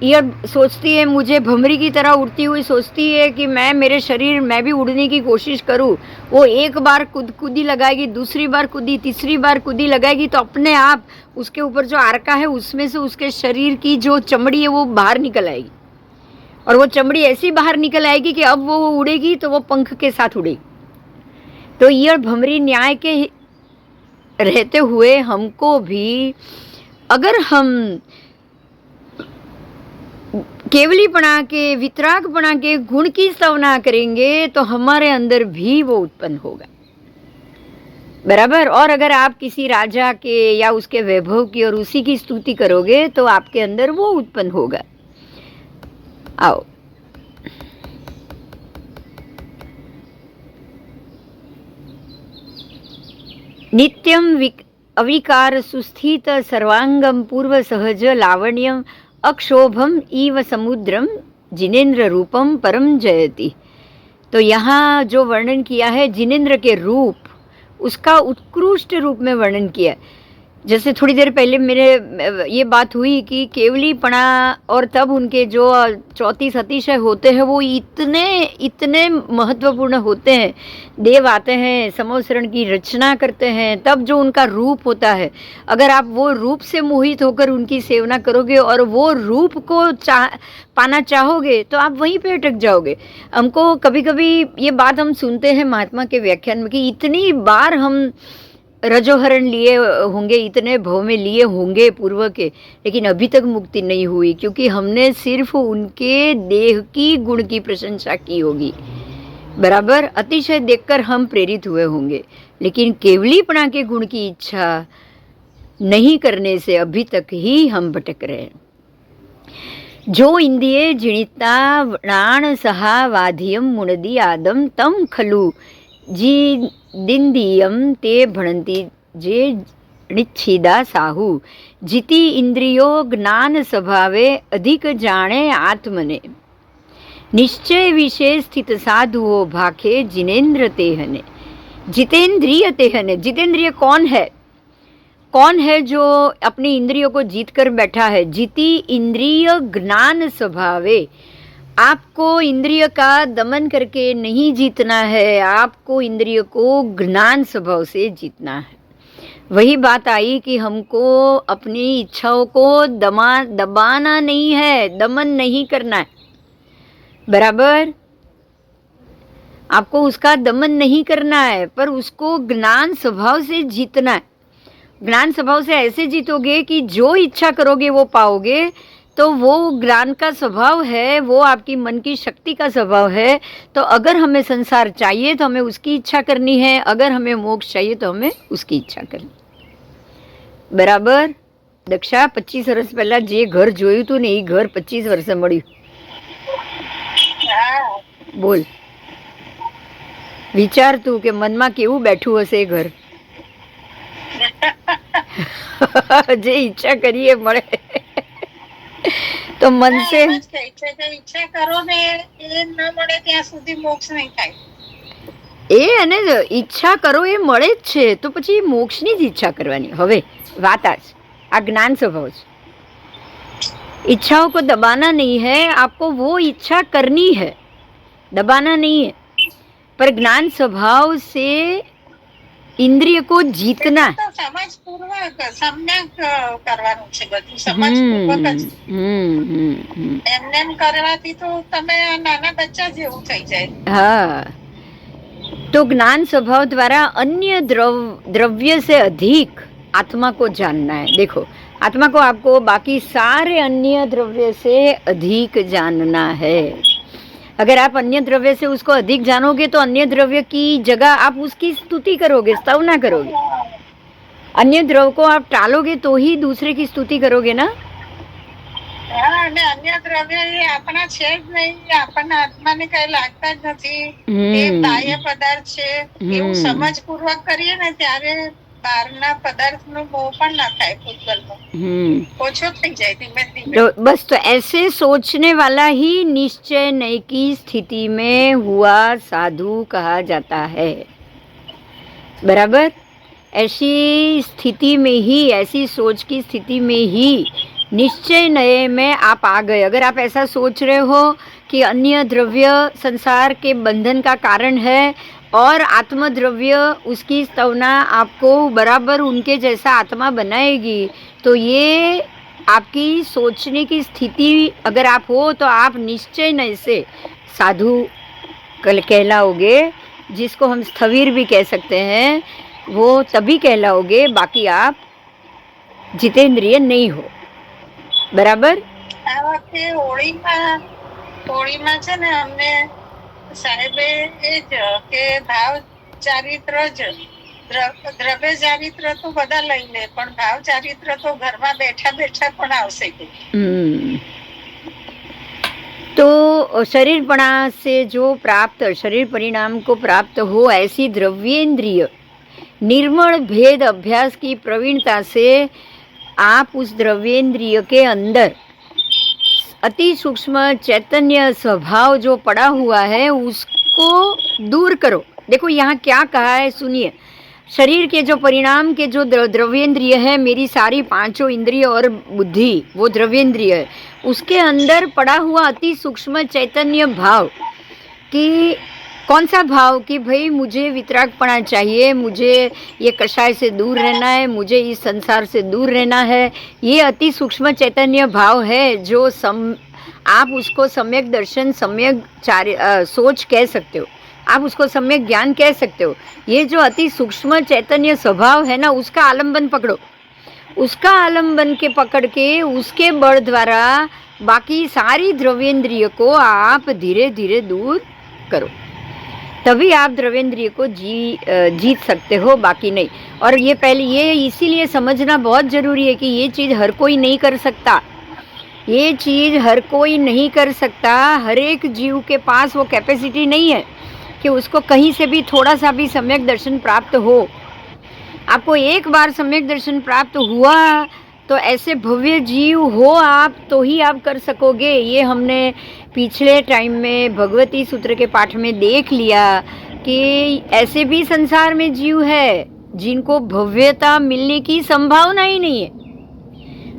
ईयड़ सोचती है, मुझे भ्रमरी की तरह उड़ती हुई सोचती है कि मैं भी उड़ने की कोशिश करूं। वो एक बार कूदी लगाएगी, दूसरी बार कूदी, तीसरी बार कूदी लगाएगी तो अपने आप उसके ऊपर जो आरका है उसमें से उसके शरीर की जो चमड़ी है वो बाहर निकल आएगी, और वो चमड़ी ऐसी बाहर निकल आएगी कि अब वो उड़ेगी तो वो पंख के साथ उड़ेगी। तो ईयड़ भ्रमरी न्याय के रहते हुए हमको भी, अगर हम केवलीपना के, वितरागपना के गुण की स्तवना करेंगे तो हमारे अंदर भी वो उत्पन्न होगा, बराबर। और अगर आप किसी राजा के या उसके वैभव की और उसी की स्तुति करोगे तो आपके अंदर वो उत्पन्न होगा। आओ, नित्यम अविकार सुस्थित सर्वांगम पूर्व सहज लावण्यम अक्षोभम इव समुद्रम जिनेन्द्र रूपम परम जयति। तो यहाँ जो वर्णन किया है जिनेन्द्र के रूप, उसका उत्कृष्ट रूप में वर्णन किया। जैसे थोड़ी देर पहले मेरे ये बात हुई कि केवलीपना और तब उनके जो 34 अतिशय होते हैं वो इतने महत्वपूर्ण होते हैं। देव आते हैं, समवसरण की रचना करते हैं, तब जो उनका रूप होता है, अगर आप वो रूप से मोहित होकर उनकी सेवना करोगे और वो रूप को पाना चाहोगे तो आप वहीं पे अटक जाओगे। हमको कभी कभी ये बात हम सुनते हैं महात्मा के व्याख्यान में कि इतनी बार हम रजोहरण लिए होंगे, इतने भव में लिए होंगे पूर्व के, लेकिन अभी तक मुक्ति नहीं हुई, क्योंकि हमने सिर्फ उनके देह की गुण की प्रशंसा की होगी, बराबर। अतिशय देखकर हम प्रेरित हुए होंगे, लेकिन केवलीपना के गुण की इच्छा नहीं करने से अभी तक ही हम भटक रहे हैं। जो इंद्रिये जिणिता प्राण सहा वाधियम मुनदी आदम तम खलु जी दिंदियम ते भणंती जे निच्छिदा साहू जिति इंद्रियो ज्ञान स्वभावे अधिक जाने आत्मने निश्चय विषय स्थित साधुओ भाखे जिनेन्द्र तेहने। जितेंद्रिय तेहने, जितेंद्रिय कौन है? कौन है जो अपनी इंद्रियों को जीत कर बैठा है? जिति इंद्रिय ज्ञान स्वभावे। आपको इंद्रिय का दमन करके नहीं जीतना है, आपको इंद्रिय को ज्ञान स्वभाव से जीतना है। वही बात आई कि हमको अपनी इच्छाओं को दबाना नहीं है, दमन नहीं करना है, बराबर। आपको उसका दमन नहीं करना है, पर उसको ज्ञान स्वभाव से जीतना है। ज्ञान स्वभाव से ऐसे जीतोगे कि जो इच्छा करोगे वो पाओगे। तो वो ज्ञान का स्वभाव है, वो आपकी मन की शक्ति का स्वभाव है। तो अगर हमें संसार चाहिए तो हमें उसकी इच्छा करनी है, अगर हमें मोक्ष चाहिए तो हमें उसकी इच्छा करनी, बराबर। दक्षा 25 વર્ષ પહેલા જે ઘર જોયું તું ને એ ઘર 25 વર્ષે મળ્યું। બોલ, વિચાર તું કે મનમાં કેવું બેઠું હશે એ ઘર। જે ઈચ્છા કરીએ મળે તો મન से ઈચ્છા કરો ને એ ન મળે ત્યાં સુધી મોક્ષ નહીં થાય। એ અને ઈચ્છા કરો એ મળે જ છે તો પછી મોક્ષની જ ઈચ્છા કરવાની। હવે વાત આ જ્ઞાન स्वभाव છે। इच्छाओं को दबाना नहीं है, आपको वो इच्छा करनी है, दबाना नहीं है। पर ज्ञान स्वभाव से इंद्रिय को जीतना है। સમજપૂર્વક સમ્યક કરવાનું છે બધું, સમજપૂર્વક જ। એમને એમ કરવાથી તો તમે નાના બચ્ચા જેવું થઈ જાય। हाँ, तो ज्ञान स्वभाव द्वारा अन्य द्रव्य से अधिक आत्मा को जानना है। देखो, आत्मा को आपको बाकी सारे अन्य द्रव्य से अधिक जानना है। अगर आप अन्य द्रव्य से उसको अधिक जानोगे तो अन्य द्रव्य की जगह आप उसकी स्तुति करोगे, स्तवना करोगे। अन्य द्रव्य को आप टालोगे तो ही दूसरे की स्तुति करोगे ना। હા, અને અન્ય દ્રવ્ય એ આપણા છે જ નહીં, આપણને આત્માને કઈ લાગતા જ નથી, એ બાહ્ય પદાર્થ છે એવું સમજપૂર્વક કરીએ ને ત્યારે બહારના પદાર્થનો મોહ પણ ના થાય, ભૂતગલનો ઓછો થઈ જાય ધીમે ધીમે. तो बस तो ऐसे सोचने वाला ही निश्चय नय की स्थिति में हुआ साधु कहा जाता है। बराबर? ऐसी स्थिति में ही, ऐसी सोच की स्थिति में ही निश्चय नय में आप आ गए। अगर आप ऐसा सोच रहे हो कि अन्य द्रव्य संसार के बंधन का कारण है और आत्मद्रव्य उसकी स्तवना आपको बराबर उनके जैसा आत्मा बनाएगी, तो ये आपकी सोचने की स्थिति अगर आप हो तो आप निश्चय नय से साधु कहलाओगे, जिसको हम स्थविर भी कह सकते हैं, वो तभी कहलाओगे, बाकी आप जितेंद्रिय नहीं हो। बराबर? આ વખતે હોળીમાં છે ને અમને સાહેબે એ જ કે ભાવ ચારિત્ર જ, દ્રવ્ય ચારિત્ર તો બધા લઈ લે પણ ભાવ ચારિત્ર તો ઘરમાં બેઠા બેઠા પણ આવશે. तो शरीरपणा से जो प्राप्त शरीर परिणाम को प्राप्त हो ऐसी द्रव्येंद्रिय निर्मल भेद अभ्यास की प्रवीणता से आप उस द्रव्येंद्रिय के अंदर अति सूक्ष्म चैतन्य स्वभाव जो पड़ा हुआ है उसको दूर करो। देखो यहाँ क्या कहा है, सुनिए। शरीर के जो परिणाम के जो द्रव्येंद्रिय है, मेरी सारी पांचों इंद्रिय और बुद्धि वो द्रव्येंद्रिय है, उसके अंदर पड़ा हुआ अति सूक्ष्म चैतन्य भाव कि कौन सा भाव कि भाई मुझे वितरागपणा चाहिए, मुझे ये कषाय से दूर रहना है, मुझे इस संसार से दूर रहना है, ये अति सूक्ष्म चैतन्य भाव है जो आप उसको सम्यक दर्शन, सम्यक सोच कह सकते हो, आप उसको सम्यक ज्ञान कह सकते हो। ये जो अति सूक्ष्म चैतन्य स्वभाव है ना, उसका आलंबन पकड़ो, उसका आलंबन के पकड़ के उसके बल द्वारा बाकी सारी द्रव्येंद्रिय को आप धीरे धीरे दूर करो, तभी आप द्रव्येंद्रिय को जीत सकते हो, बाकी नहीं। और ये पहले ये इसीलिए समझना बहुत ज़रूरी है कि ये चीज़ हर कोई नहीं कर सकता, ये चीज़ हर कोई नहीं कर सकता। हर एक जीव के पास वो कैपेसिटी नहीं है कि उसको कहीं से भी थोड़ा सा भी सम्यक दर्शन प्राप्त हो। आपको एक बार सम्यक दर्शन प्राप्त हुआ तो ऐसे भव्य जीव हो आप तो ही आप कर सकोगे। ये हमने पिछले टाइम में भगवती सूत्र के पाठ में देख लिया कि ऐसे भी संसार में जीव है जिनको भव्यता मिलने की संभावना ही नहीं है,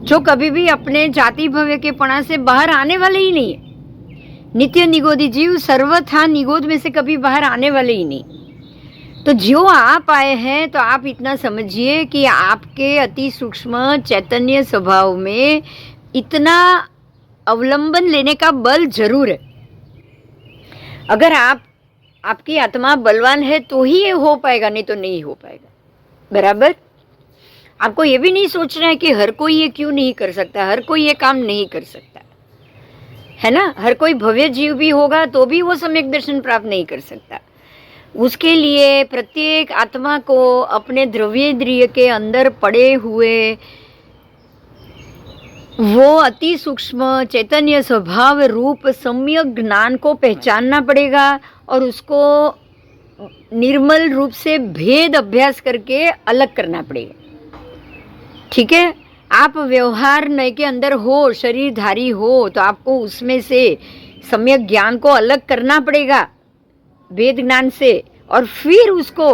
जो कभी भी अपने जाति भव्य के पणा से बाहर आने वाले ही नहीं है। नित्य निगोदी जीव सर्वथा निगोद में से कभी बाहर आने वाले ही नहीं। तो जो आप आए हैं तो आप इतना समझिए कि आपके अति सूक्ष्म चैतन्य स्वभाव में इतना अवलंबन लेने का बल जरूर है। अगर आपकी आत्मा बलवान है तो ही ये हो पाएगा, नहीं तो नहीं हो पाएगा। बराबर? आपको ये भी नहीं सोचना है कि हर कोई ये क्यों नहीं कर सकता, हर कोई ये काम नहीं कर सकता, है ना। हर कोई भव्य जीव भी होगा तो भी वो सम्यक दर्शन प्राप्त नहीं कर सकता। उसके लिए प्रत्येक आत्मा को अपने द्रव्येंद्रिय के अंदर पड़े हुए वो अति सूक्ष्म चैतन्य स्वभाव रूप सम्यक ज्ञान को पहचानना पड़ेगा और उसको निर्मल रूप से भेद अभ्यास करके अलग करना पड़ेगा। ठीक है। आप व्यवहार नय के अंदर हो, शरीरधारी हो, तो आपको उसमें से सम्यक ज्ञान को अलग करना पड़ेगा वेद ज्ञान से, और फिर उसको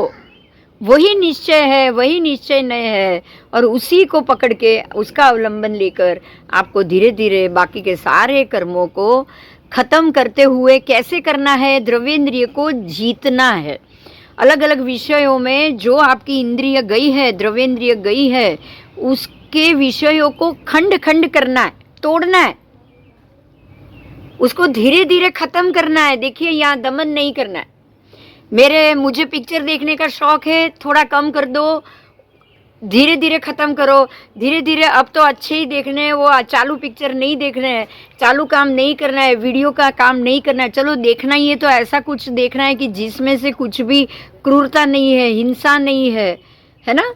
वही निश्चय है, वही निश्चय नय है, और उसी को पकड़ के उसका अवलंबन लेकर आपको धीरे धीरे बाकी के सारे कर्मों को खत्म करते हुए कैसे करना है, द्रव्येंद्रिय को जीतना है। अलग अलग विषयों में जो आपकी इंद्रिय गई है, द्रव्येंद्रिय गई है, उसके विषयों को खंड खंड करना है, तोड़ना है, उसको धीरे धीरे खत्म करना है। देखिए यहाँ दमन नहीं करना है। मुझे पिक्चर देखने का शौक है, थोड़ा कम कर दो, धीरे धीरे ख़त्म करो, धीरे धीरे। अब तो अच्छे ही देखने हैं, वो चालू पिक्चर नहीं देखना है, चालू काम नहीं करना है, वीडियो का काम नहीं करना है। चलो देखना ही है तो ऐसा कुछ देखना है कि जिसमें से कुछ भी क्रूरता नहीं है, हिंसा नहीं है, है ना।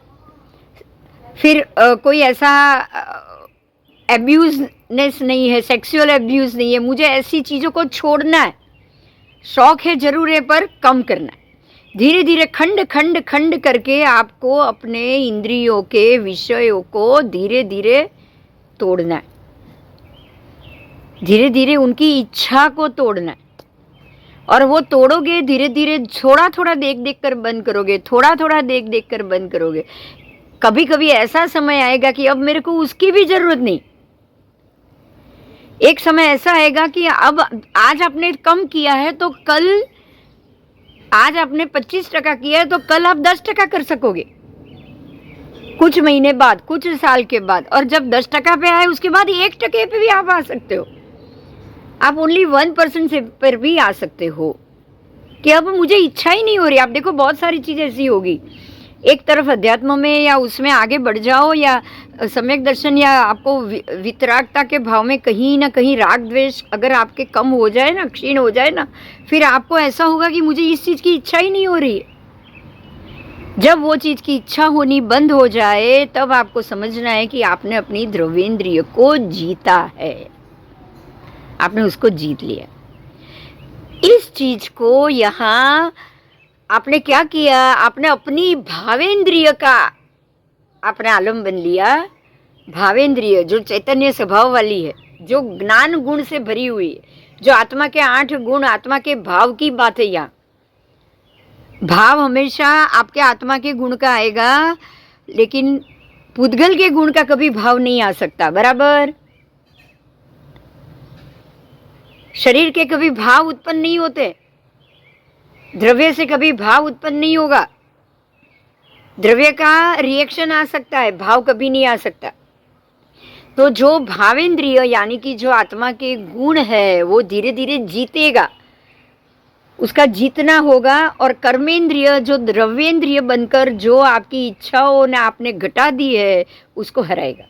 फिर कोई ऐसा एब्यूजनेस नहीं है, सेक्सुअल एब्यूज नहीं है, मुझे ऐसी चीज़ों को छोड़ना है, शौक है जरूर है पर कम करना है। धीरे धीरे खंड खंड खंड करके आपको अपने इंद्रियों के विषयों को धीरे धीरे तोड़ना है, धीरे धीरे उनकी इच्छा को तोड़ना है। और वो तोड़ोगे धीरे धीरे, थोड़ा थोड़ा देख देख कर बंद करोगे, थोड़ा थोड़ा देख देख कर बंद करोगे। कभी कभी ऐसा समय आएगा कि अब मेरे को उसकी भी जरूरत नहीं। एक समय ऐसा आएगा कि अब आज आपने कम किया है तो कल, आज आपने 25% किया है तो कल आप 10% कर सकोगे, कुछ महीने बाद, कुछ साल के बाद। और जब 10% पे आए उसके बाद 1% पे भी आप आ सकते हो। आप ओनली 1% से पर भी आ सकते हो कि अब मुझे इच्छा ही नहीं हो रही। आप देखो बहुत सारी चीज़ ऐसी होगी, एक तरफ अध्यात्म में या उसमें आगे बढ़ जाओ या सम्यक दर्शन या आपको वितरागता के भाव में कहीं ना कहीं राग द्वेष अगर आपके कम हो जाए ना, क्षीण हो जाए ना, फिर आपको ऐसा होगा कि मुझे इस चीज़ की इच्छा ही नहीं हो रही है। जब वो चीज़ की इच्छा होनी बंद हो जाए तब आपको समझना है कि आपने अपनी द्रव्येंद्रिय को जीता है, आपने उसको जीत लिया। इस चीज को यहाँ आपने क्या किया, आपने अपनी भावेंद्रिय का आपने आलम्बन लिया। भावेंद्रिय जो चैतन्य स्वभाव वाली है, जो ज्ञान गुण से भरी हुई है, जो आत्मा के 8 गुण, आत्मा के भाव की बात है। यहाँ भाव हमेशा आपके आत्मा के गुण का आएगा, लेकिन पुद्गल के गुण का कभी भाव नहीं आ सकता, बराबर। शरीर के कभी भाव उत्पन्न नहीं होते, द्रव्य से कभी भाव उत्पन्न नहीं होगा। द्रव्य का रिएक्शन आ सकता है, भाव कभी नहीं आ सकता। तो जो भावेंद्रिय यानी कि जो आत्मा के गुण है वो धीरे धीरे जीतेगा, उसका जीतना होगा। और कर्मेंद्रिय जो द्रव्येंद्रिय बनकर जो आपकी इच्छाओं ने आपने घटा दी है उसको हराएगा।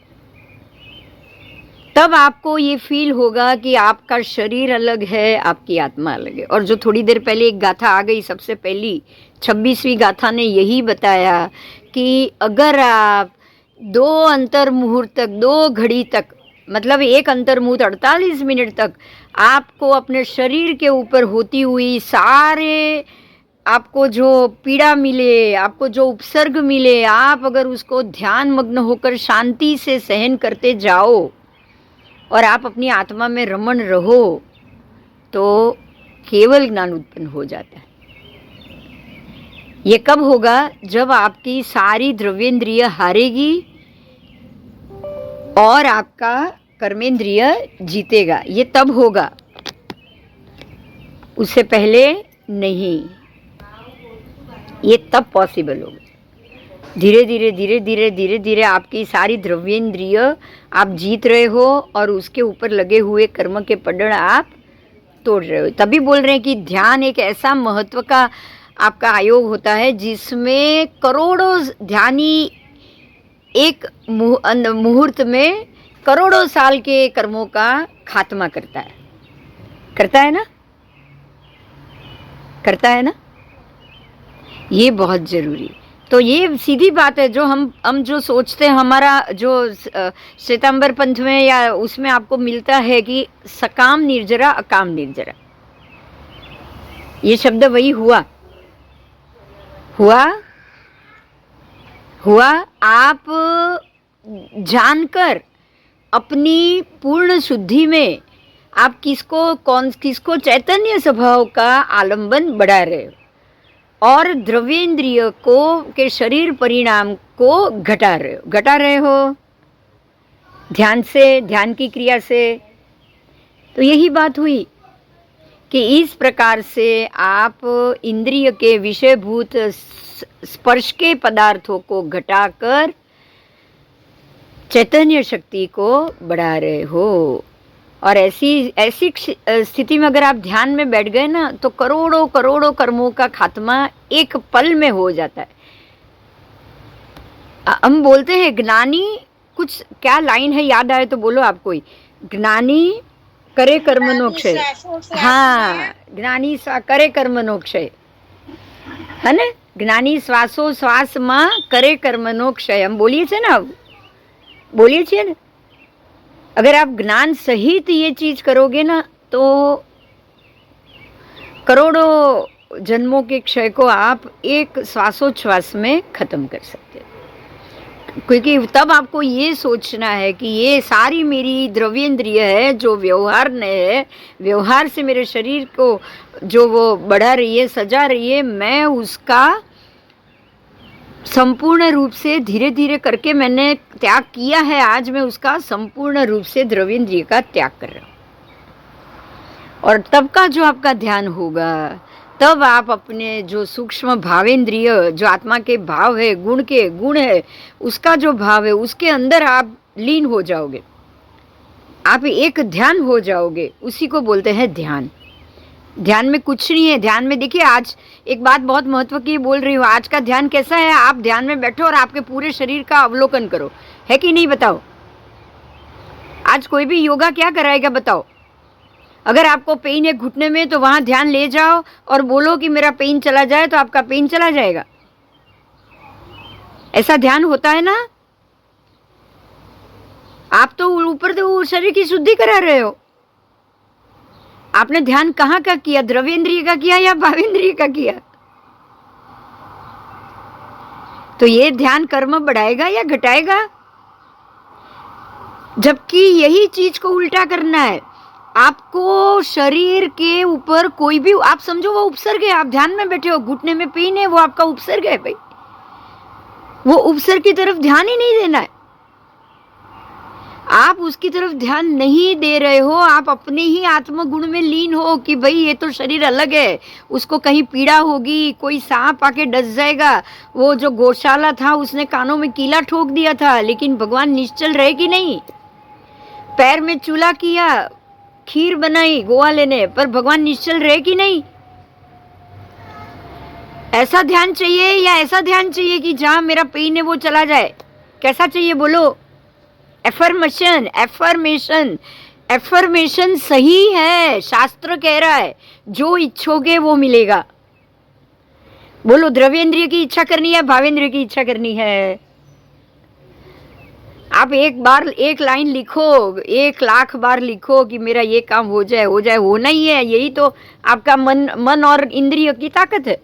तब आपको ये फील होगा कि आपका शरीर अलग है, आपकी आत्मा अलग है। और जो थोड़ी देर पहले एक गाथा आ गई, सबसे पहली 26वीं गाथा ने यही बताया कि अगर आप 2 अंतर मुहूर्त तक, 2 घड़ी तक, मतलब एक अंतर मुहूर्त 48 मिनट तक आपको अपने शरीर के ऊपर होती हुई सारे आपको जो पीड़ा मिले, आपको जो उपसर्ग मिले, आप अगर उसको ध्यान मग्न होकर शांति से सहन करते जाओ और आप अपनी आत्मा में रमण रहो तो केवल ज्ञान उत्पन्न हो जाता है। ये कब होगा? जब आपकी सारी द्रव्येंद्रिय हारेगी और आपका कर्मेंद्रिय जीतेगा, ये तब होगा, उससे पहले नहीं। ये तब पॉसिबल होगा। धीरे धीरे धीरे धीरे धीरे धीरे आपकी सारी द्रव्येंद्रिय आप जीत रहे हो और उसके ऊपर लगे हुए कर्म के पड़ड़ आप तोड़ रहे हो। तभी बोल रहे हैं कि ध्यान एक ऐसा महत्व का आपका आयोग होता है जिसमें करोड़ों ध्यानी एक मुहूर्त में करोड़ों साल के कर्मों का खात्मा करता है। करता है ना? करता है ना? ये बहुत जरूरी है। तो ये सीधी बात है, जो हम जो सोचते हैं, हमारा जो श्वेतांबर पंथ में या उसमें आपको मिलता है कि सकाम निर्जरा अकाम निर्जरा, ये शब्द वही हुआ। आप जानकर अपनी पूर्ण शुद्धि में आप किसको चैतन्य स्वभाव का आलंबन बढ़ा रहे हो और द्रव्येंद्रिय को के शरीर परिणाम को घटा रहे हो ध्यान से, ध्यान की क्रिया से। तो यही बात हुई कि इस प्रकार से आप इंद्रिय के विषयभूत स्पर्श के पदार्थों को घटाकर चैतन्य शक्ति को बढ़ा रहे हो। और ऐसी स्थिति में अगर आप ध्यान में बैठ गए ना तो करोड़ों करोड़ों कर्मों का खात्मा एक पल में हो जाता है। हम बोलते हैं ज्ञानी, कुछ क्या लाइन है याद आए तो बोलो आप कोई। ज्ञानी करे कर्मणोक्षय, हाँ, ज्ञानी करे कर्मणोक्षय, है ने? જ્ઞાની શ્વાસોશ્વાસમાં કરે કર્મનો ક્ષય, हम बोलिए छे ना, बोलिए छे ना। अगर आप ज्ञान सहित ये चीज करोगे ना तो करोड़ों जन्मों के क्षय को आप एक श्वासोच्छ्वास में खत्म कर सकते हैं। क्योंकि तब आपको ये सोचना है कि ये सारी मेरी द्रव्येंद्रिय है जो व्यवहार ने है, व्यवहार से मेरे शरीर को जो वो बढ़ा रही है, सजा रही है, मैं उसका संपूर्ण रूप से धीरे धीरे करके मैंने त्याग किया है। आज मैं उसका संपूर्ण रूप से द्रव्येंद्रिय का त्याग कर रहा हूँ। और तब का जो आपका ध्यान होगा, तब आप अपने जो सूक्ष्म भावेंद्रिय, जो आत्मा के भाव है, गुण के गुण है, उसका जो भाव है, उसके अंदर आप लीन हो जाओगे, आप एक ध्यान हो जाओगे। उसी को बोलते हैं ध्यान। ध्यान में कुछ नहीं है। ध्यान में देखिए, आज एक बात बहुत महत्व की बोल रही हूँ। आज का ध्यान कैसा है? आप ध्यान में बैठो और आपके पूरे शरीर का अवलोकन करो, है कि नहीं? बताओ, आज कोई भी योगा क्या कराएगा? बताओ। अगर आपको पेन है घुटने में तो वहां ध्यान ले जाओ और बोलो कि मेरा पेन चला जाए, तो आपका पेन चला जाएगा। ऐसा ध्यान होता है ना? आप तो ऊपर तो शरीर की शुद्धि करा रहे हो। आपने ध्यान कहाँ का किया? द्रव्येंद्रिय का किया या भावेंद्रिय का किया? तो ये ध्यान कर्म बढ़ाएगा या घटाएगा? जबकि यही चीज को उल्टा करना है। आपको शरीर के ऊपर कोई भी, आप समझो वो उपसर्ग है। आप ध्यान में बैठे हो, घुटने में पेन है, वो आपका उपसर्ग है भाई। वो उपसर्ग की तरफ ध्यान ही नहीं देना है। आप उसकी तरफ ध्यान नहीं दे रहे हो। आप अपने ही आत्मगुण में लीन हो कि भाई ये तो शरीर अलग है, उसको कहीं पीड़ा होगी, कोई सांप आके डस जाएगा। वो जो गौशाला था उसने कानों में कीला ठोक दिया था, लेकिन भगवान निश्चल रहे कि नहीं? पैर में चूल्हा किया, खीर बनाई गोवाले ने, पर भगवान निश्चल रहे कि नहीं? ऐसा ध्यान चाहिए या ऐसा ध्यान चाहिए कि जहां मेरा पेन है वो चला जाए? कैसा चाहिए बोलो? एफर्मेशन, एफर्मेशन, एफर्मेशन सही है। शास्त्र कह रहा है जो इच्छोगे वो मिलेगा। बोलो, द्रव्येंद्रिय की इच्छा करनी है, भावेंद्रिय की इच्छा करनी है? आप एक बार एक लाइन लिखो, 1,00,000 बार लिखो कि मेरा ये काम हो जाए, हो जाए। होना ही है। यही तो आपका मन और इंद्रिय की ताकत है।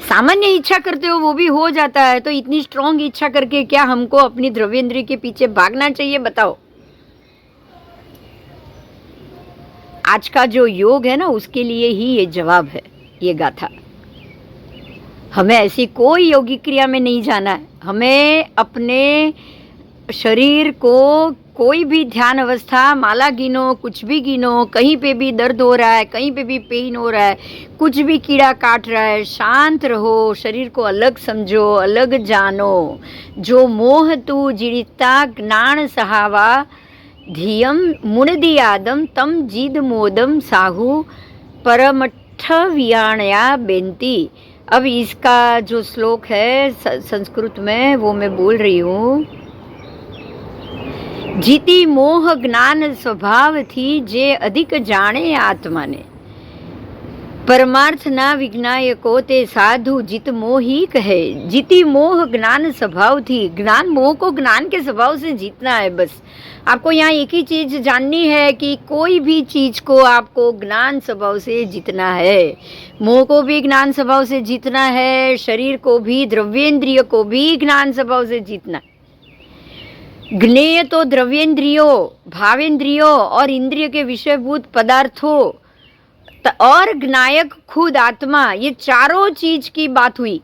सामान्य इच्छा करते हो वो भी हो जाता है, तो इतनी स्ट्रॉन्ग इच्छा करके क्या हमको अपनी द्रव्येंद्रिय के पीछे भागना चाहिए? बताओ। आज का जो योग है ना, उसके लिए ही ये जवाब है, ये गाथा। हमें ऐसी कोई योगिक क्रिया में नहीं जाना है। हमें अपने शरीर को कोई भी ध्यान अवस्था, माला गिनो, कुछ भी गिनो, कहीं पे भी दर्द हो रहा है, कहीं पे भी पेन हो रहा है, कुछ भी कीड़ा काट रहा है, शांत रहो, शरीर को अलग समझो, अलग जानो। जो मोह तू जिड़िता ज्ञान सहावा, धियम मुणदियादम तम जीद मोदम साहू परमठ वियाणया बेनती। अब इसका जो श्लोक है संस्कृत में, वो मैं बोल रही हूँ। जीती मोह ज्ञान स्वभाव थी, जे अधिक जाने आत्मा ने। परमार्थ ना विज्ञायको ते साधु जित मोह ही कहे। जीती मोह ज्ञान स्वभाव थी। ज्ञान, मोह को ज्ञान के स्वभाव से जीतना है। बस आपको यहाँ एक ही चीज जाननी है कि कोई भी चीज को आपको ज्ञान स्वभाव से जीतना है। मोह को भी ज्ञान स्वभाव से जीतना है, शरीर को भी, द्रव्येंद्रिय को भी ज्ञान स्वभाव से जीतना है। ज्ञेय तो द्रव्येंद्रियों, भावेंद्रियों और इंद्रिय के विषयभूत पदार्थों और ज्ञायक खुद आत्मा, ये चारों चीज की बात हुई।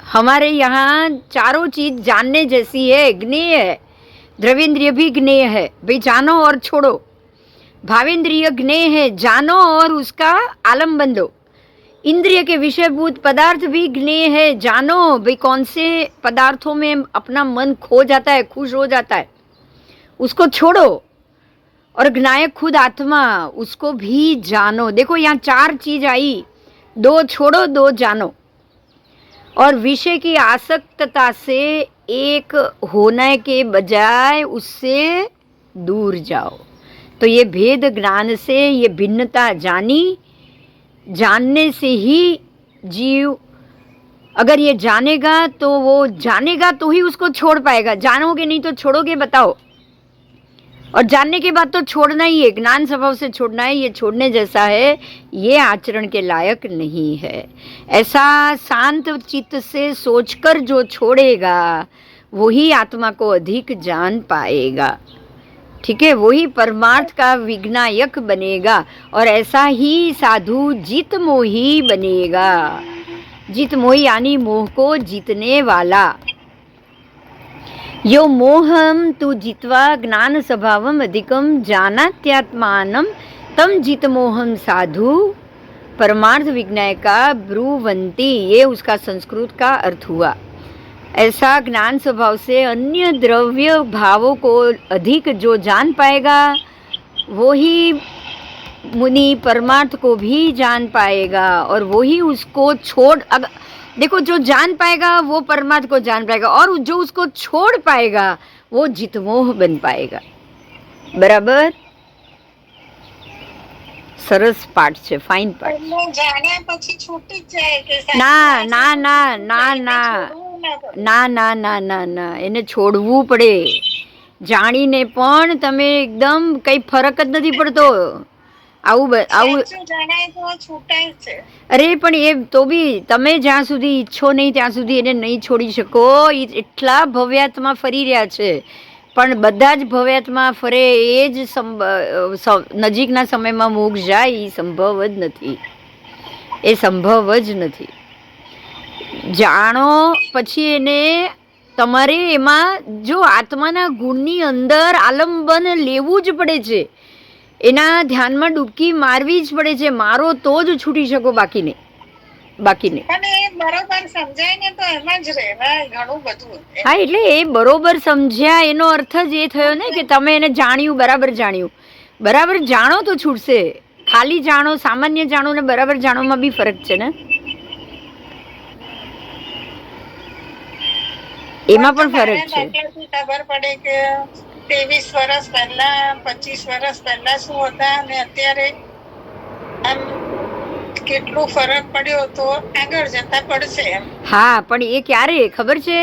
हमारे यहाँ चारों चीज जानने जैसी है। ज्ञेय है, द्रव्येंद्रिय भी ज्ञेय है, भाई जानो और छोड़ो। भावेंद्रिय ज्ञेय है, जानो और उसका आलम्बन दो। इंद्रिय के विषयभूत पदार्थ भी ज्ञेय है, जानो भाई कौन से पदार्थों में अपना मन खो जाता है, खुश हो जाता है, उसको छोड़ो। और ज्ञायक खुद आत्मा, उसको भी जानो। देखो यहाँ 4 चीज आई, 2 छोड़ो, 2 जानो। और विषय की आसक्तता से एक होने के बजाय उससे दूर जाओ। तो ये भेद ज्ञान से, ये भिन्नता जानी, जानने से ही जीव अगर ये जानेगा तो ही उसको छोड़ पाएगा. जानोगे नहीं तो छोड़ोगे? बताओ. और जानने के बाद तो छोड़ना ही है, ज्ञान स्वभाव से छोड़ना है. ये छोड़ने जैसा है, ये आचरण के लायक नहीं है. ऐसा शांत चित्त से सोचकर जो छोड़ेगा वही आत्मा को अधिक जान पाएगा. ठीक है, वही परमार्थ का विज्ञायक बनेगा. और ऐसा ही साधु जित मोही बनेगा. जित मोही यानी मोह को जीतने वाला. यो मोहम तु जित्वा ज्ञान स्वभावम अधिकम जानात्यात्मानम तम जित मोहम साधु परमार्थ विज्ञाय का ब्रुवंती. ये उसका संस्कृत का अर्थ हुआ. ऐसा ज्ञान स्वभाव से अन्य द्रव्य भावों को अधिक जो जान पाएगा वही मुनि परमार्थ को भी जान पाएगा. और वही उसको छोड़, देखो, जो जान पाएगा वो परमार्थ को जान पाएगा, और जो उसको छोड़ पाएगा वो जितमोह बन पाएगा. बराबर? સરસ પાઠ છે, ફાઇન પાઠ. જાણ્યા પછી છૂટી જ જાય કે ના ના ના ના ના ના ના ના ના ના એને છોડવું પડે. જાણીને પણ તમે એકદમ કઈ ફરક જ નથી પડતો. આવું જણાય તો છૂટાય છે. અરે પણ એ તો બી તમે જ્યાં સુધી ઈચ્છો નહીં ત્યાં સુધી એને નહીં છોડી શકો. એટલા ભવ્યાત્મા ફરી રહ્યા છે, પણ બધા જ ભવ્યાત્મા ફરે એ જ નજીકના સમયમાં મોક્ષ જાય એ સંભવ જ નથી. એ સંભવ જ નથી. જાણો પછી એને તમારે એમાં જો આત્માના ગુણની અંદર આલંબન લેવું જ પડે છે. એના ધ્યાનમાં ડૂબકી મારવી જ પડે છે. મારો તો જ છૂટી શકો, બાકી નહીં. બરોબર સમજાય ને તો એમ જ રહેવાય ઘણું બધું. હા, એટલે એ બરોબર સમજ્યા એનો અર્થ જ એ થયો ને કે તમે એને જાણ્યું, બરાબર જાણ્યું. બરાબર જાણો તો છૂટશે. ખાલી જાણો, સામાન્ય જાણો ને બરાબર જાણોમાં બી ફરક છે ને. એમાં પણ ફરક છે. ખબર પડે કે 23 વર્ષ પહેલા 25 વર્ષ પહેલા શું હતા અને અત્યારે આમ કેટલો ફરક પડ્યો તો આગળ જતા પડશે. હા, પણ એ ક્યારે ખબર છે?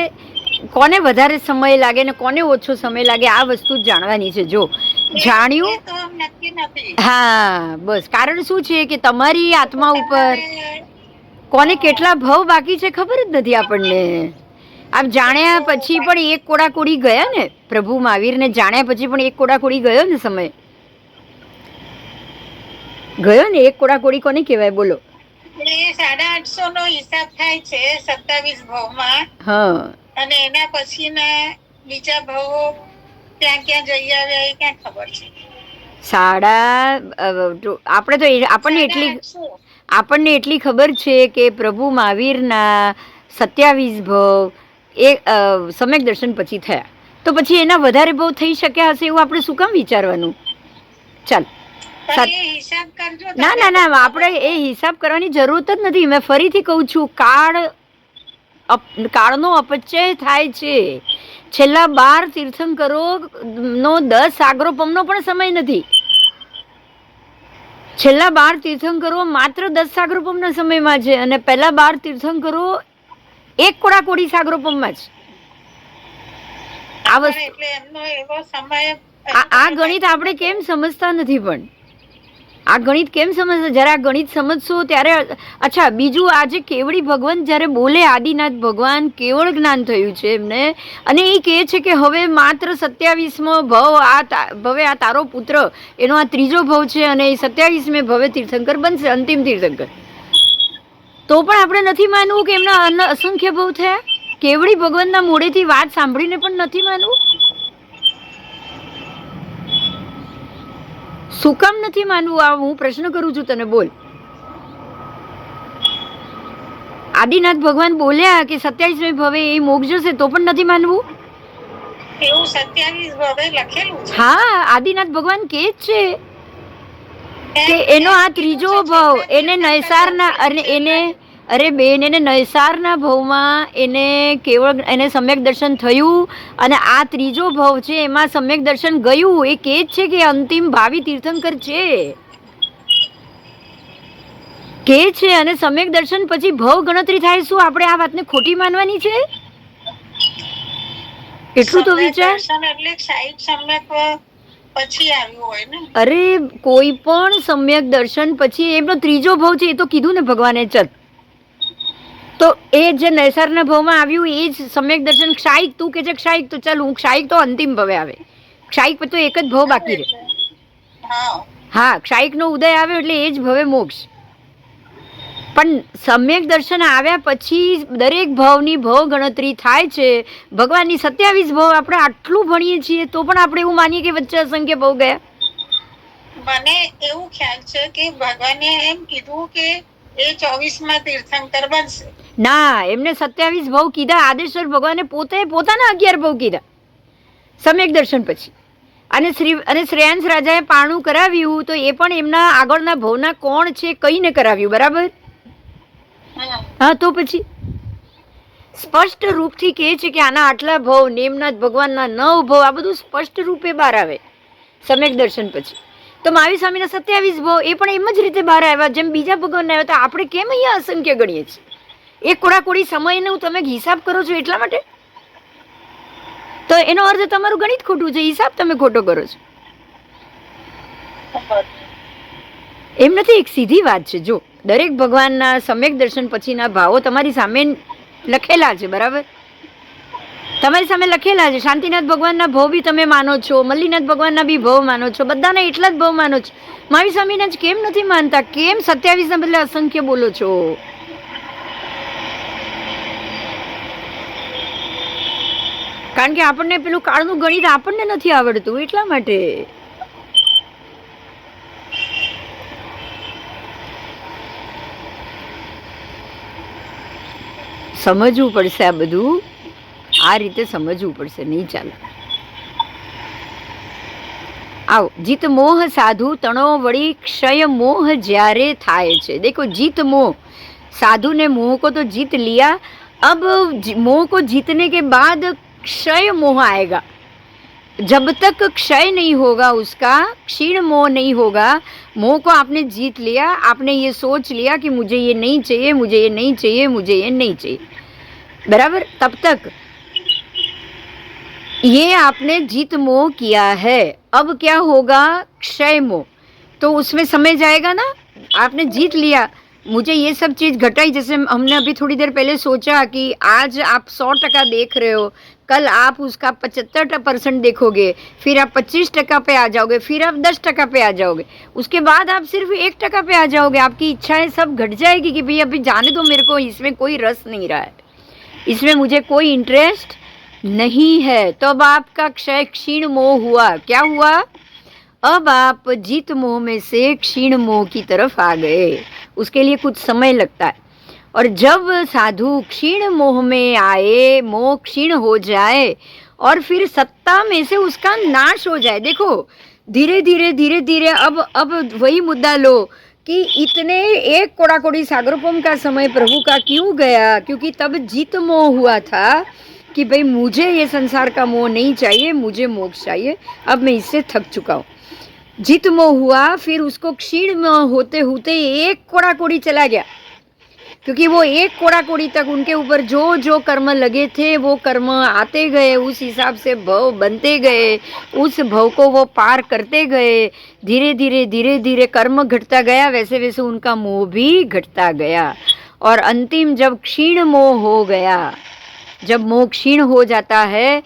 કોને વધારે સમય લાગે ને કોને ઓછો સમય લાગે આ વસ્તુ જ જાણવાની છે. જો જાણ્યું તો નક્કી નથી. હા, બસ. કારણ શું છે કે તમારી આત્મા ઉપર કોને કેટલા ભાવ બાકી છે ખબર જ નથી આપણને. આપ જાણ્યા પછી પણ એક કોડાકોડી ગયા ને, પ્રભુ મહાવીરને જાણ્યા પછી પણ એક કોડાકોડી ગયો ને, સમય ગયો ને. એક કોડાકોડી કોને કહેવાય બોલો? 850 નો હિસાબ થાય છે 27 ભાવમાં. હા, અને એના પછીના બીજા ભાવો ક્યાં ક્યાં જઈ આવ્યા એ ક્યાં ખબર છે? આપણે તો આપણને એટલી ખબર છે કે પ્રભુ મહાવીરના 27 ભાવ એ સમ્યક દર્શન પછી થયા. તો પછી એના વધારે ભાવ થઈ શક્યા હશે એવું આપણે શું કામ વિચારવાનું? ચાલ, ના ના ના, આપણે એ હિસાબ કરવાની જરૂરત જ નથી. મેં ફરીથી કહું છું, કાળનો અપચય થાય છે. છેલ્લા 12 તીર્થંકરો નો 10 સાગરોપમનો પણ સમય નથી. છેલ્લા 12 તીર્થંકરો માત્ર 10 સાગરોપમના સમયમાં છે, અને પહેલા 12 તીર્થંકરો એક કોડાકોડી સાગરોપમમાં જ. આ ગણિત આપણે કેમ સમજતા નથી? પણ આ ગણિત કેમ સમજતા? જ્યારે આ ગણિત સમજશો ત્યારે. અચ્છા, બીજું, આજે કેવડી ભગવાન જ્યારે બોલે, આદિનાથ ભગવાન કેવળ જ્ઞાન થયું છે એમને, અને એ કહે છે કે હવે માત્ર 27મો ભવે આ તારો પુત્ર, એનો આ ત્રીજો ભવ છે, અને એ 27મે ભવે તીર્થંકર બનશે, અંતિમ તીર્થંકર. તો પણ આપણે નથી માનવું કે એમના અસંખ્ય ભવ થયા? કેવડી ભગવાનના મોઢેથી વાત સાંભળીને પણ નથી માનવું? શું કામ નથી માનવું? આ હું પ્રશ્ન કરું છું તને, બોલ. આદિનાથ ભગવાન બોલ્યા કે 27મે ભવે એ મોક્ષ જશે, તો પણ નથી માનવું? એવું 27 ભવે લખેલું છે. હા, આદિનાથ ભગવાન કે છે કે એનો આ ત્રીજો ભવ, એને નયસારના, અને એને નયસારના ભવમાં એને કેવળ એને સમ્યક દર્શન થયું, અને આ ત્રીજો ભવ છે એમાં સમ્યક દર્શન ગયું. એ કે છે કે અંતિમ ભાવિ તીર્થંકર છે. કે છે અને સમ્યક દર્શન પછી ભવ ગણતરી થાય. શું આપણે આ વાતને ખોટી માનવાની છે? એટલું તો વિચાર. એટલે સાહિત્ય સમ્યક પછી આવ્યું હોય ને. અરે કોઈ પણ સમ્યક દર્શન પછી એમનો ત્રીજો ભવ છે, એ તો કીધું ને ભગવાને. ચલ તો એ જે નૈસર્ગના ભાવમાં આવ્યું એ જ સમ્યક દર્શન. ક્ષાયિક તું કે છે ક્ષાયિક, તો ચાલ હું ક્ષાયિક તો અંતિમ ભવે આવે. ક્ષાયિક પછી તો એક જ ભવ બાકી રહે. હા, ક્ષાયિકનો ઉદય આવે એટલે એ જ ભવે મોક્ષ. પણ સમ્યક દર્શન આવ્યા પછી દરેક ભાવની ભવ ગણતરી થાય છે. ભગવાનની 27 ભાવ. આપણે આટલું ભણીએ છીએ તો પણ આપણે એવું માનીએ કે વચ્ચે અસંખ્ય ભાવ ગયા. મને એવું ખ્યાલ છે કે ભગવાને એમ કીધું કે એ 24માં તીર્થંકર બનશે. ના, એમને 27 ભાવ કીધા. આદેશ્વર ભગવાને પોતાના 11 ભાવ કીધા સમ્યક દર્શન પછી. અને શ્રેયાંશ રાજાએ પારણું કરાવ્યું તો એ પણ એમના આગળના ભવના કોણ છે કહીને કરાવ્યું. બરાબર? હા, તો પછી સ્પષ્ટ રૂપથી કહે છે કે આના આટલા ભવ, નેમનાથ ભગવાનના 9 ભવ, આ બધું સ્પષ્ટ રૂપે બહાર આવે સમ્યક દર્શન પછી. તો મહાવીર સ્વામીના 27 ભવ એ પણ એમ જ રીતે બહાર આવ્યા જેમ બીજા ભગવાનના આવ્યા. તો આપણે કેમ અહીંયા અસંખ્ય ગણીએ છીએ? એ કોડાકોડી સમયનો તમે હિસાબ કરો છો એટલા માટે. તો એનો અર્થ તમારું ગણિત ખોટું છે, હિસાબ તમે ખોટો કરો છો. એમ નથી, એક સીધી વાત છે. જો દરેક ભગવાનના સમ્યક દર્શન પછીના ભાવો તમારી સામે લખેલા છે. બરાબર? તમારી સામે લખેલા છે. શાંતિનાથ ભગવાનના ભાવ બી તમે માનો છો, મલ્લીનાથ ભગવાનના બી ભાવ માનો છો, બધાના એટલા જ ભાવ માનો છો. મહાવીર સ્વામીના જ કેમ નથી માનતા? કેમ 27 ના બદલે અસંખ્ય બોલો છો? કારણ કે આપણને પેલું કાળનું ગણિત આપણને નથી આવડતું એટલા માટે. સમજવું પડશે આ બધું. આ રીતે સમજવું પડશે, નહીં ચાલે. આવો. જીત મોહ સાધુ તણો વળી ક્ષય મોહ જ્યારે થાય છે. દેખો, जीत मोह, साधु ने मोह को तो जीत लिया. अब मोह को जीतने के बाद क्षय मोह आएगा. जब तक क्षय नहीं होगा उसका, क्षीण मोह नहीं होगा. मोह को आपने जीत लिया, आपने ये सोच लिया कि मुझे ये नहीं चाहिए, मुझे ये नहीं चाहिए, मुझे ये नहीं चाहिए. बराबर? तब तक ये आपने जीत मोह किया है. अब क्या होगा? क्षय मोह. तो उसमें समय जाएगा ना. आपने जीत लिया, मुझे ये सब चीज़ घटाई. जैसे हमने अभी थोड़ी देर पहले सोचा कि आज आप 100% देख रहे हो, कल आप उसका 75% देखोगे, फिर आप 25% पे आ जाओगे, फिर आप 10% पे आ जाओगे, उसके बाद आप सिर्फ 1% पे आ जाओगे. आपकी इच्छाएं सब घट जाएगी कि भाई अभी जाने दो मेरे को, इसमें कोई रस नहीं रहा है, इसमें मुझे कोई इंटरेस्ट नहीं है. तो अब आपका क्षय क्षीण मोह हुआ. क्या हुआ? अब आप जीत मोह में से क्षीण मोह की तरफ आ गए. उसके लिए कुछ समय लगता है. और जब साधु क्षीण मोह में आए, मोह क्षीण हो जाए और फिर सत्ता में से उसका नाश हो जाए. देखो, धीरे धीरे धीरे धीरे अब वही मुद्दा लो कि इतने एक कोड़ाकोड़ी सागरोपम का समय प्रभु का क्यों गया? क्योंकि तब जीत मोह हुआ था कि भाई मुझे ये संसार का मोह नहीं चाहिए, मुझे मोक्ष चाहिए, अब मैं इससे थक चुका हूँ. जीत मोह हुआ, फिर उसको क्षीण मोह होते होते एक कोड़ाकोड़ी चला गया. क्योंकि वो एक कोड़ाकोड़ी तक उनके ऊपर जो जो कर्म लगे थे वो कर्म आते गए, उस हिसाब से भव बनते गए, उस भव को वो पार करते गए. धीरे धीरे धीरे धीरे कर्म घटता गया, वैसे वैसे उनका मोह भी घटता गया. और अंतिम जब क्षीण मोह हो गया, जब मोह क्षीण हो जाता है,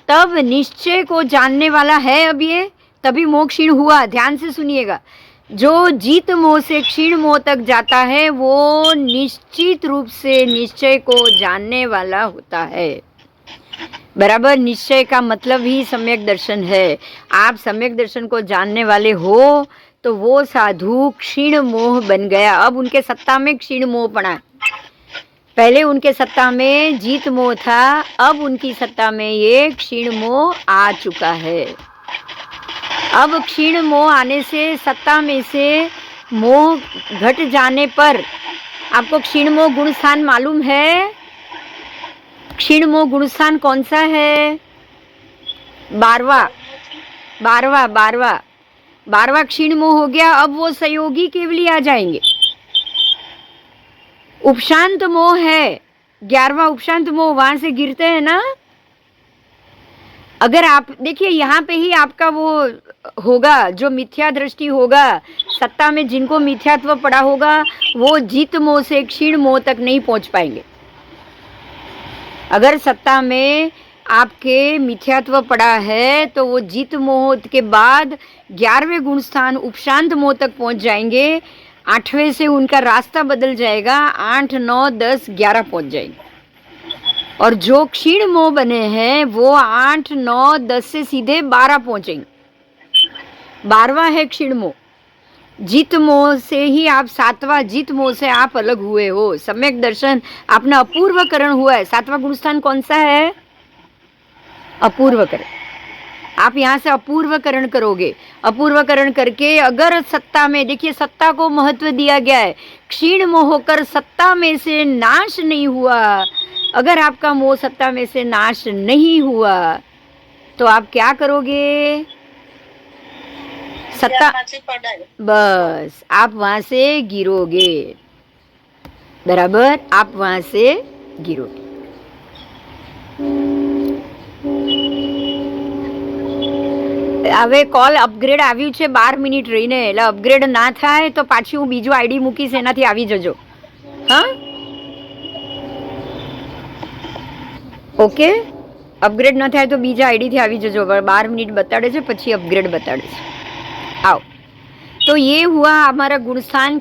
तब निश्चय को जानने वाला है. अब ये तभी मोह क्षीण हुआ. ध्यान से सुनिएगा. जो जीत मोह से क्षीण मोह तक जाता है वो निश्चित रूप से निश्चय को जानने वाला होता है. बराबर? निश्चय का मतलब ही सम्यक दर्शन है. आप सम्यक दर्शन को जानने वाले हो तो वो साधु क्षीण मोह बन गया. अब उनके सत्ता में क्षीण मोह पड़ा. पहले उनके सत्ता में जीत मोह था, अब उनकी सत्ता में ये क्षीण मोह आ चुका है. अब क्षीण मोह आने से, सत्ता में से मोह घट जाने पर, आपको क्षीण मोह गुण स्थान मालूम है? क्षीण मोह गुण स्थान कौन सा है? 12वां क्षीण मोह हो गया. अब वो सहयोगी केवली आ जाएंगे. उपशांत मोह है, 11वां उपशांत मोह, वहां से गिरते हैं ना। अगर आप देखिए यहाँ पे ही आपका वो होगा, जो मिथ्या दृष्टि होगा, सत्ता में जिनको मिथ्यात्व पड़ा होगा वो जीत मोह से क्षीण मोह तक नहीं पहुंच पाएंगे। अगर सत्ता में आपके मिथ्यात्व पड़ा है तो वो जीत मोह के बाद 11वें गुण स्थान उपशांत मोह तक पहुंच जाएंगे। 8वें से उनका रास्ता बदल जाएगा, 8, 9, 10, 11 पहुंच जाएंगे। और जो क्षीण मोह बने हैं वो 8, 9, 10 से सीधे 12 पहुंचेंगे। 12वां है क्षीण मोह। जीत मोह से ही आप 7वां जीत मोह से आप अलग हुए हो। सम्यक दर्शन, अपना अपूर्वकरण हुआ है। 7वां गुणस्थान कौन सा है? अपूर्वकरण। आप यहाँ से अपूर्वकरण करोगे। अपूर्वकरण करके अगर सत्ता में, देखिए सत्ता को महत्व दिया गया है, क्षीण मोह होकर सत्ता में से नाश नहीं हुआ, अगर आपका मोह सत्ता में से नाश नहीं हुआ तो आप क्या करोगे? सत्ता, बस आप वहां से गिरोगे। बराबर, आप वहां से गिरोगे। હવે કોલ અપગ્રેડ આવ્યું છે, 12 મિનિટ રહીને, એટલે અપગ્રેડ ના થાય તો પાછી હું બીજું આઈડી મૂકીશ, એનાથી આવી જજો. હા, ઓકે. અપગ્રેડ ન થાય તો બીજા આઈડીથી આવી જજો. 12 મિનિટ બતાડે છે, પછી અપગ્રેડ બતાડે છે. आओ. तो ये हुआ हमारा गुणस्थान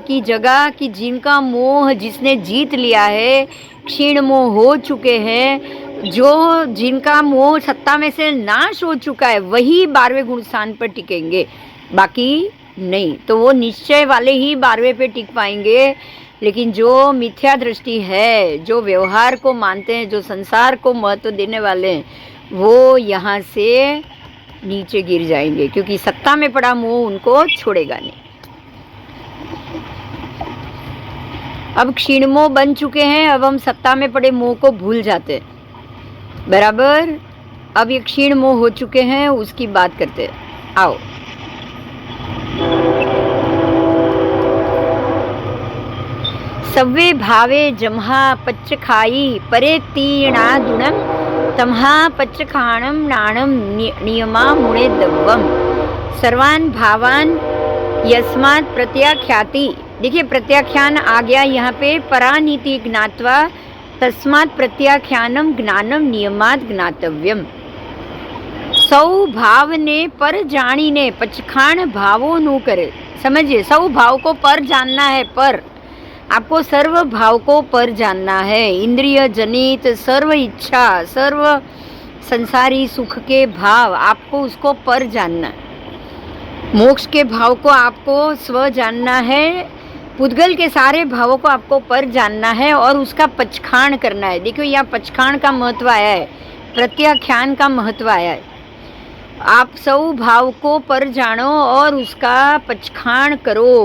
की जगह कि जिनका मोह जिसने जीत लिया है, क्षीण मोह हो चुके हैं, जो जिनका मोह सत्ता में से नाश हो चुका है, वही 12वें गुणस्थान पर टिकेंगे, बाकी नहीं. तो वो निश्चय वाले ही 12वें पे टिक पाएंगे. लेकिन जो मिथ्या दृष्टि है, जो व्यवहार को मानते हैं, जो संसार को महत्व देने वाले हैं, वो यहाँ से नीचे गिर जाएंगे, क्योंकि सत्ता में पड़ा मोह उनको छोड़ेगा नहीं. अब क्षीण मोह बन चुके हैं, अब हम सत्ता में पड़े मोह को भूल जाते हैं. बराबर. अब ये क्षीण मोह हो चुके हैं, उसकी बात करते हैं. आओ. सव्वे भावे जमहा पच्च खाई परे तीणा दुणम तमहा पच्च खाणम नाणम नियमा मुणे दव्वम सर्वान भावान यस्मात् प्रत्याख्याति. देखिए प्रत्याख्यान आ गया यहाँ पे. परानीति ज्ञात्वा तस्मात् प्रत्याख्यानम ज्ञानम नियमात् ज्ञातव्यम. સૌ ભાવને પર જાણીને પચખાણ ભાવોનું કરે. समझिए, सौ भाव को पर जानना है. पर आपको सर्व भाव को पर जानना है. इंद्रिय जनित सर्व इच्छा, सर्व संसारी सुख के भाव, आपको उसको पर जानना है. मोक्ष के भाव को आपको स्व जानना है. पुद्गल के सारे भावों को आपको पर जानना है और उसका पचखाण करना है. देखो यहाँ पचखाण का महत्व आया है, प्रत्याख्यान का महत्व आया है. आप सौ भाव को पर जानो और उसका पचखाण करो.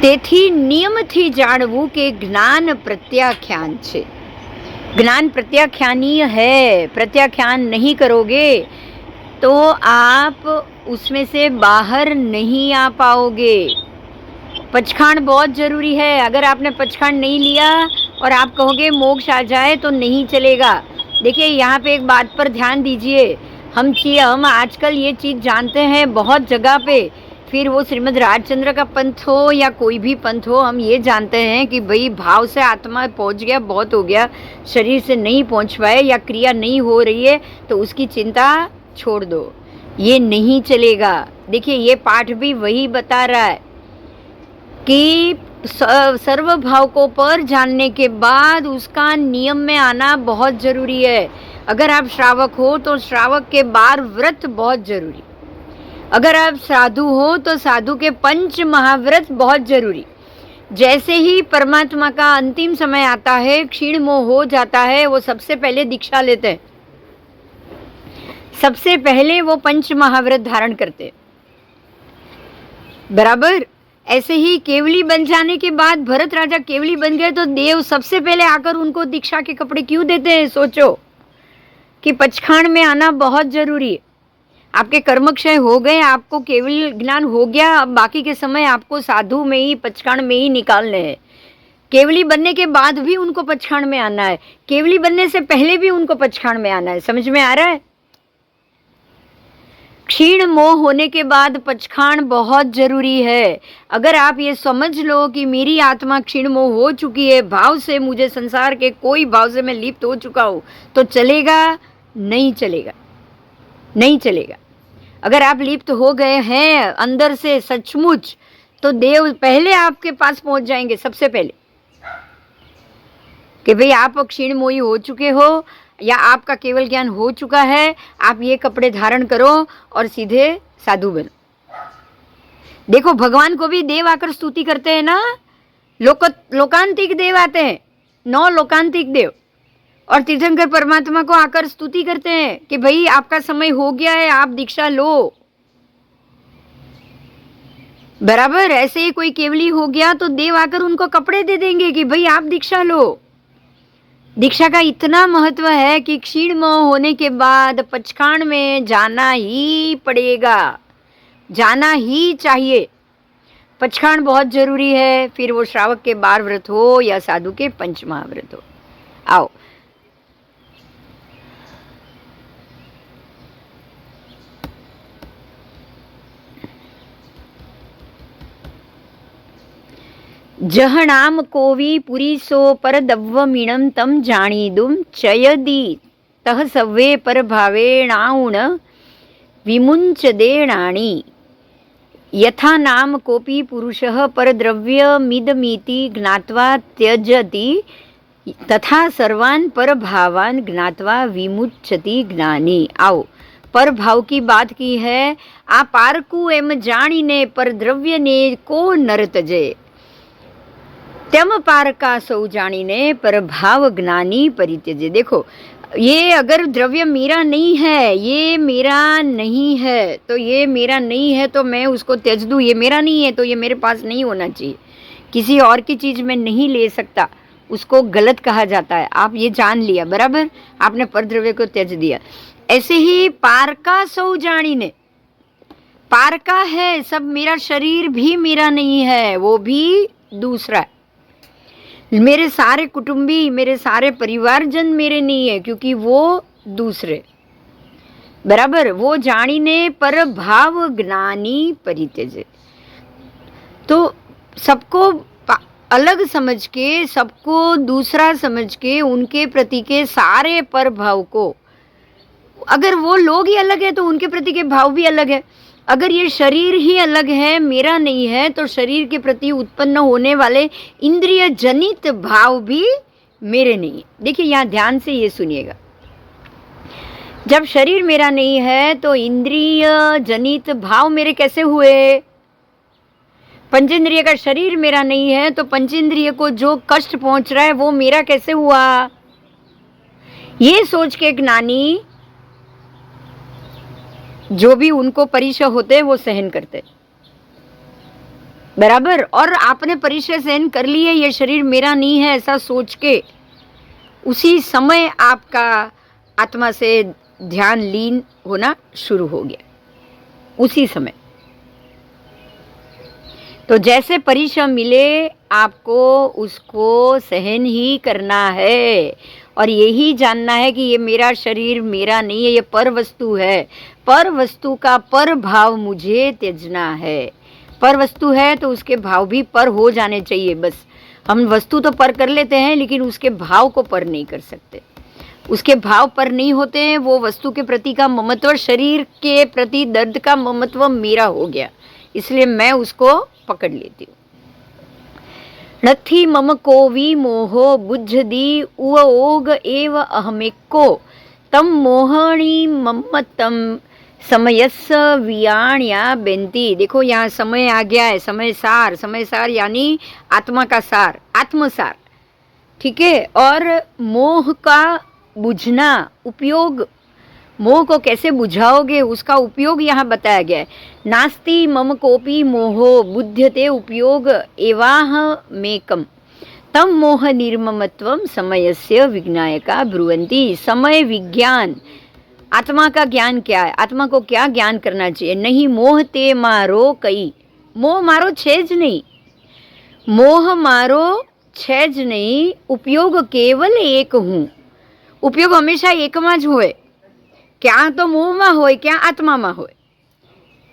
તેથી નિયમથી જાણવું કે જ્ઞાન પ્રત્યાખ્યાન છે. ज्ञान प्रत्याख्यानीय है. प्रत्याख्यान नहीं करोगे तो आप उसमें से बाहर नहीं आ पाओगे. पचखाण बहुत ज़रूरी है. अगर आपने पचखाण नहीं लिया और आप कहोगे मोक्ष आ जाए तो नहीं चलेगा. देखिए यहाँ पे एक बात पर ध्यान दीजिए. हम आजकल ये चीज़ जानते हैं बहुत जगह पे, फिर वो श्रीमद् राजचंद्र का पंथ हो या कोई भी पंथ हो, हम ये जानते हैं कि भाई भाव से आत्मा पहुंच गया, बहुत हो गया, शरीर से नहीं पहुंच पाए या क्रिया नहीं हो रही है तो उसकी चिंता छोड़ दो, ये नहीं चलेगा. देखिए ये पाठ भी वही बता रहा है कि सर्व भाव को पर जानने के बाद उसका नियम में आना बहुत ज़रूरी है. अगर आप श्रावक हो तो श्रावक के 12 व्रत बहुत ज़रूरी. अगर आप साधु हो तो साधु के 5 महाव्रत बहुत जरूरी. जैसे ही परमात्मा का अंतिम समय आता है, क्षीण मोह हो जाता है, वो सबसे पहले दीक्षा लेते हैं. सबसे पहले वो 5 महाव्रत धारण करते हैं. बराबर. ऐसे ही केवली बन जाने के बाद भरत राजा केवली बन गए तो देव सबसे पहले आकर उनको दीक्षा के कपड़े क्यों देते हैं? सोचो कि पचखाण में आना बहुत जरूरी है. आपके कर्मक्षय हो गए, आपको केवल ज्ञान हो गया, अब बाकी के समय आपको साधु में ही, पचखाण में ही निकालने हैं। केवली बनने के बाद भी उनको पचखाण में आना है, केवली बनने से पहले भी उनको पचखाण में आना है। समझ में आ रहा है? क्षीण मोह होने के बाद पचखाण बहुत जरूरी है। अगर आप ये समझ लो कि मेरी आत्मा क्षीण मोह हो चुकी है, भाव से, मुझे संसार के कोई भाव से मैं लिप्त हो चुका हूं, तो चलेगा? नहीं चलेगा, नहीं चलेगा। अगर आप लिप्त हो गए हैं अंदर से सचमुच, तो देव पहले आपके पास पहुंच जाएंगे, सबसे पहले, कि भाई आप क्षीण मोही हो चुके हो या आपका केवल ज्ञान हो चुका है, आप ये कपड़े धारण करो और सीधे साधु बनो। देखो, भगवान को भी देव आकर स्तुति करते हैं ना, लोकांतिक देव आते हैं, 9 लोकांतिक देव, और तीर्थंकर परमात्मा को आकर स्तुति करते हैं कि भाई आपका समय हो गया है, आप दीक्षा लो। बराबर ऐसे ही कोई केवली हो गया तो देव आकर उनको कपड़े दे देंगे कि भाई आप दीक्षा लो। दीक्षा का इतना महत्व है कि क्षीण मोह होने के बाद पचखाण में जाना ही पड़ेगा, जाना ही चाहिए। पचखाण बहुत जरूरी है, फिर वो श्रावक के 12 व्रत हो या साधु के 5 महाव्रत हो। आओ, जहणाम कोवी पुरीसो पर दव्वमीणं तम जाणीदुम चयदी तह सव्वे पर भावेणाउण विमुंच देणाणी यथा नाम कोपी पुरुषः पर द्रव्यमिदमीति ज्ञात्वा त्यजति तथा सर्वान् पर भावान् ज्ञात्वा विमुच्यति ज्ञानी। आओ, पर भाव की बात की है। आ पारकू एम जाणीने पर द्रव्य ने को नर तजे, त्यम पारका सौ जाणीने पर भाव ज्ञानी परित्यजे। देखो, ये अगर द्रव्य मेरा नहीं है, ये मेरा नहीं है, तो ये मेरा नहीं है तो मैं उसको त्यज दूँ, ये मेरा नहीं है तो ये मेरे पास नहीं होना चाहिए, किसी और की चीज़ में नहीं ले सकता, उसको गलत कहा जाता है। आप ये जान लिया, बराबर, आपने पर द्रव्य को त्यज दिया। ऐसे ही पारका सौ जाणीने, पारका है सब, मेरा शरीर भी मेरा नहीं है, वो भी दूसरा है। मेरे सारे कुटुंबी, मेरे सारे परिवारजन मेरे नहीं है, क्योंकि वो दूसरे, बराबर। वो जाणीने पर भाव ज्ञानी परित्यजे। तो सबको अलग समझ के, सबको दूसरा समझ के, उनके प्रति के सारे पर भाव को, अगर वो लोग ही अलग है तो उनके प्रति के भाव भी अलग है। अगर ये शरीर ही अलग है, मेरा नहीं है, तो शरीर के प्रति उत्पन्न होने वाले इंद्रिय जनित भाव भी मेरे नहीं है। देखिए, यहाँ ध्यान से ये सुनिएगा, जब शरीर मेरा नहीं है तो इंद्रिय जनित भाव मेरे कैसे हुए? पंचेंद्रिय का शरीर मेरा नहीं है तो पंचेंद्रिय को जो कष्ट पहुंच रहा है वो मेरा कैसे हुआ? ये सोच के ज्ञानी, जो भी उनको परिचय होते हैं वो सहन करते, बराबर। और आपने परिचय सहन कर लिए, ये शरीर मेरा नहीं है ऐसा सोच के, उसी समय आपका आत्मा से ध्यान लीन होना शुरू हो गया, उसी समय। तो जैसे परिचय मिले आपको उसको सहन ही करना है, और यही जानना है कि ये मेरा शरीर मेरा नहीं है, ये पर वस्तु है। पर वस्तु का पर भाव मुझे त्यजना है। पर वस्तु है तो उसके भाव भी पर हो जाने चाहिए। बस हम वस्तु तो पर कर लेते हैं, लेकिन उसके भाव को पर नहीं कर सकते। उसके भाव पर नहीं होते हैं। वो वस्तु के प्रति का ममत्व, शरीर के प्रति दर्द का ममत्व मेरा हो गया, इसलिए मैं उसको पकड़ लेती हूँ। नथी मम को वी मोहो बुद्धि उओग एव अहमेको तम मोहणी मम्मतम समयस वियाण्या बेंती। देखो, यहाँ समय आ गया है, समय सार। समय सार यानी आत्मा का सार, आत्मसार, ठीक है। और मोह का बुझना, उपयोग, मोह को कैसे बुझाओगे उसका उपयोग यहाँ बताया गया है। नास्ति मम कोपी मोहो बुध्यते उपयोग एवाह मेकम तम मोह निर्ममत्वम समयस्य विज्ञायका ब्रुवन्ति। समय विज्ञान आत्मा का ज्ञान क्या है, आत्मा को क्या ज्ञान करना चाहिए? नहीं मोह ते मारो कई, मोह मारो छे ज नहीं, मोह मारो छे ज नहीं, ઉપયોગ કેવલ એક હું, ઉપયોગ હંમેશા એકમાં જ હોય, ક્યાં તો મોહમાં હોય ક્યાં આત્મામાં હોય.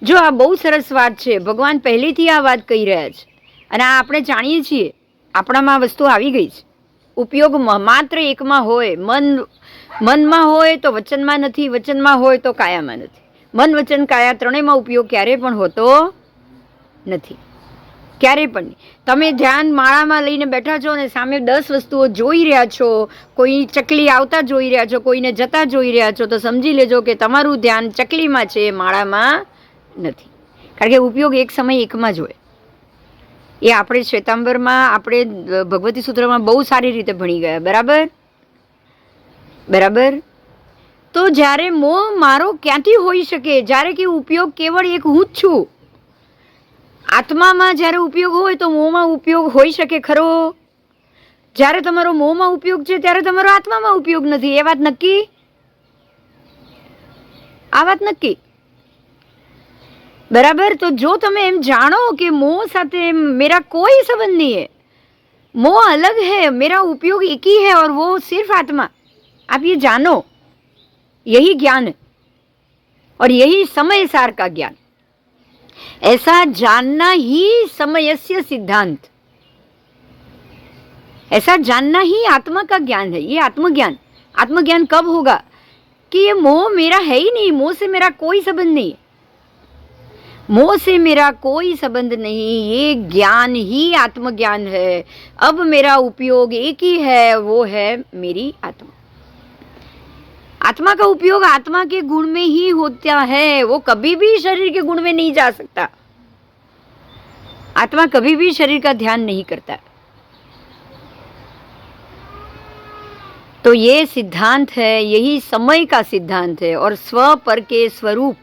જો આ બહુ સરસ વાત છે, ભગવાન પહેલેથી આ વાત કહી રહ્યા છે અને આ આપણે જાણીએ છીએ, આપણામાં વસ્તુ આવી ગઈ છે. ઉપયોગ માત્ર એકમાં હોય, મનમાં હોય તો વચનમાં નથી, વચનમાં હોય તો કાયામાં નથી. મન વચન કાયા ત્રણેયમાં ઉપયોગ ક્યારેય પણ હોતો નથી, ક્યારેય પણ નહીં. તમે ધ્યાન માળામાં લઈને બેઠા છો અને સામે 10 વસ્તુઓ જોઈ રહ્યા છો, કોઈ ચકલી આવતા જોઈ રહ્યા છો, કોઈને જતા જોઈ રહ્યા છો, તો સમજી લેજો કે તમારું ધ્યાન ચકલીમાં છે, માળામાં નથી. કારણ કે ઉપયોગ એક સમય એકમાં જ હોય. એ આપણે શ્વેતાંબરમાં, આપણે ભગવતી સૂત્રમાં બહુ સારી રીતે ભણી ગયા. બરાબર બરાબર. તો જ્યારે મોહ મારો ક્યાંથી હોઈ શકે? જ્યારે કે ઉપયોગ કેવળ એક હું જ છું. આત્મામાં જ્યારે ઉપયોગ હોય તો મોહમાં ઉપયોગ હોઈ શકે ખરો? જ્યારે તમારો મોહમાં ઉપયોગ છે ત્યારે તમારો આત્મામાં ઉપયોગ નથી. એ વાત નક્કી? આ વાત નક્કી? बराबर. तो जो તમે એમ જાણો કે मोह સાથે मेरा कोई संबंध नहीं है, मोह अलग है, मेरा उपयोग एक ही है और वो सिर्फ आत्मा, आप ये जानो, यही ज्ञान है और यही समय सार का ज्ञान. ऐसा जानना ही समयस्य सिद्धांत, ऐसा जानना ही आत्मा का ज्ञान है. ये आत्मज्ञान. आत्मज्ञान कब होगा? कि ये मोह मेरा है ही नहीं, मोह से मेरा कोई संबंध नहीं, मोह से मेरा कोई संबंध नहीं, ये ज्ञान ही आत्मज्ञान है. अब मेरा उपयोग एक ही है, वो है मेरी आत्मा. आत्मा का उपयोग आत्मा के गुण में ही होता है, वो कभी भी शरीर के गुण में नहीं जा सकता. आत्मा कभी भी शरीर का ध्यान नहीं करता. तो ये सिद्धांत है, यही समय का सिद्धांत है. और स्व पर के स्वरूप,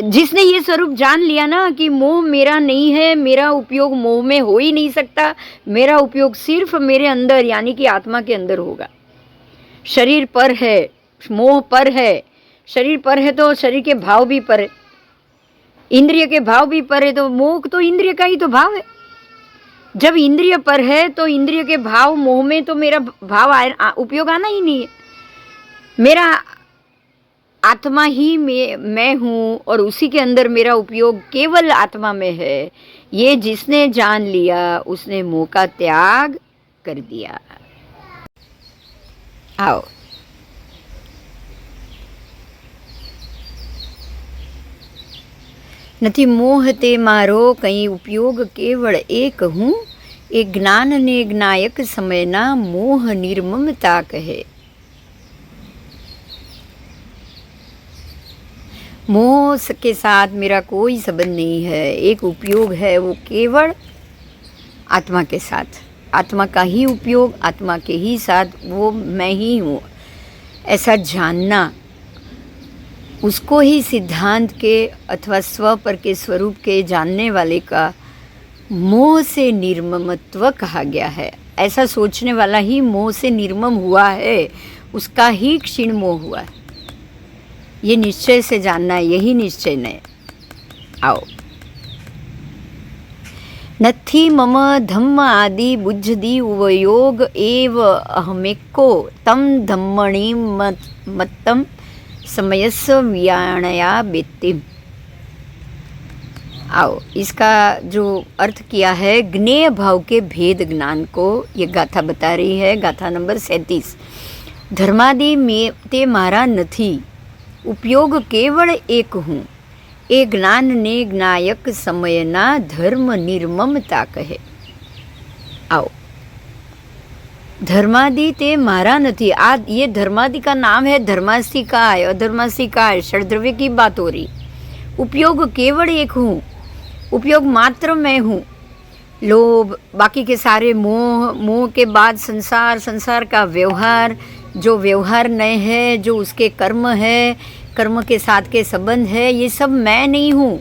जिसने ये स्वरूप जान लिया ना कि मोह मेरा नहीं है, मेरा उपयोग मोह में हो ही नहीं सकता, मेरा उपयोग सिर्फ मेरे अंदर यानी कि आत्मा के अंदर होगा. शरीर पर है, मोह पर है. शरीर पर है तो शरीर के भाव भी पर है, इंद्रिय के भाव भी पर है, तो मोह तो इंद्रिय का ही तो भाव है. जब इंद्रिय पर है तो इंद्रिय के भाव मोह में तो मेरा भाव उपयोग आना ही नहीं है. मेरा आत्मा ही मैं हूँ और उसी के अंदर मेरा उपयोग केवल आत्मा में है. ये जिसने जान लिया उसने मोह का त्याग कर दिया. आओ. નથી મોહ તે મારો કંઈ ઉપયોગ કેવળ એક હું, એ જ્ઞાન ને જ્ઞાયક સમયના મોહ નિર્મમતા કહે. मोह के साथ मेरा कोई संबंध नहीं है, एक उपयोग है, वो केवल आत्मा के साथ, आत्मा का ही उपयोग, आत्मा के ही साथ, वो मैं ही हूँ. ऐसा जानना, उसको ही सिद्धांत के अथवा स्व पर के स्वरूप के जानने वाले का मोह से निर्ममत्व कहा गया है. ऐसा सोचने वाला ही मोह से निर्मम हुआ है, उसका ही क्षीण मोह हुआ है. ये निश्चय से जानना है, यही निश्चय ने. आओ. नथी मम धम्म आदि बुद्धि उवयोग एव अहमेको तम धम्मणि मत्तम समयस्व व्याणया बेतिम. आओ. इसका जो अर्थ किया है, ज्ञेय भाव के भेद ज्ञान को ये गाथा बता रही है. गाथा नंबर 37. धर्मादि में ते मारा नथी, उपयोग केवल एक हूँ, ए ज्ञान ने ज्ञायक समयना धर्म निर्ममता कहे. आओ. धर्मादि ते मारा नहीं. आज ये धर्मादि का नाम है धर्मास्तिकाय, अधर्मास्तिकाय, षड्द्रव्य की बात हो रही. उपयोग केवल एक हूँ, उपयोग मात्र मैं हूँ. लोभ, बाकी के सारे मोह, मोह के बाद संसार, संसार का व्यवहार, जो व्यवहार नए है, जो उसके कर्म है, कर्म के साथ के संबंध है, ये सब मैं नहीं हूँ.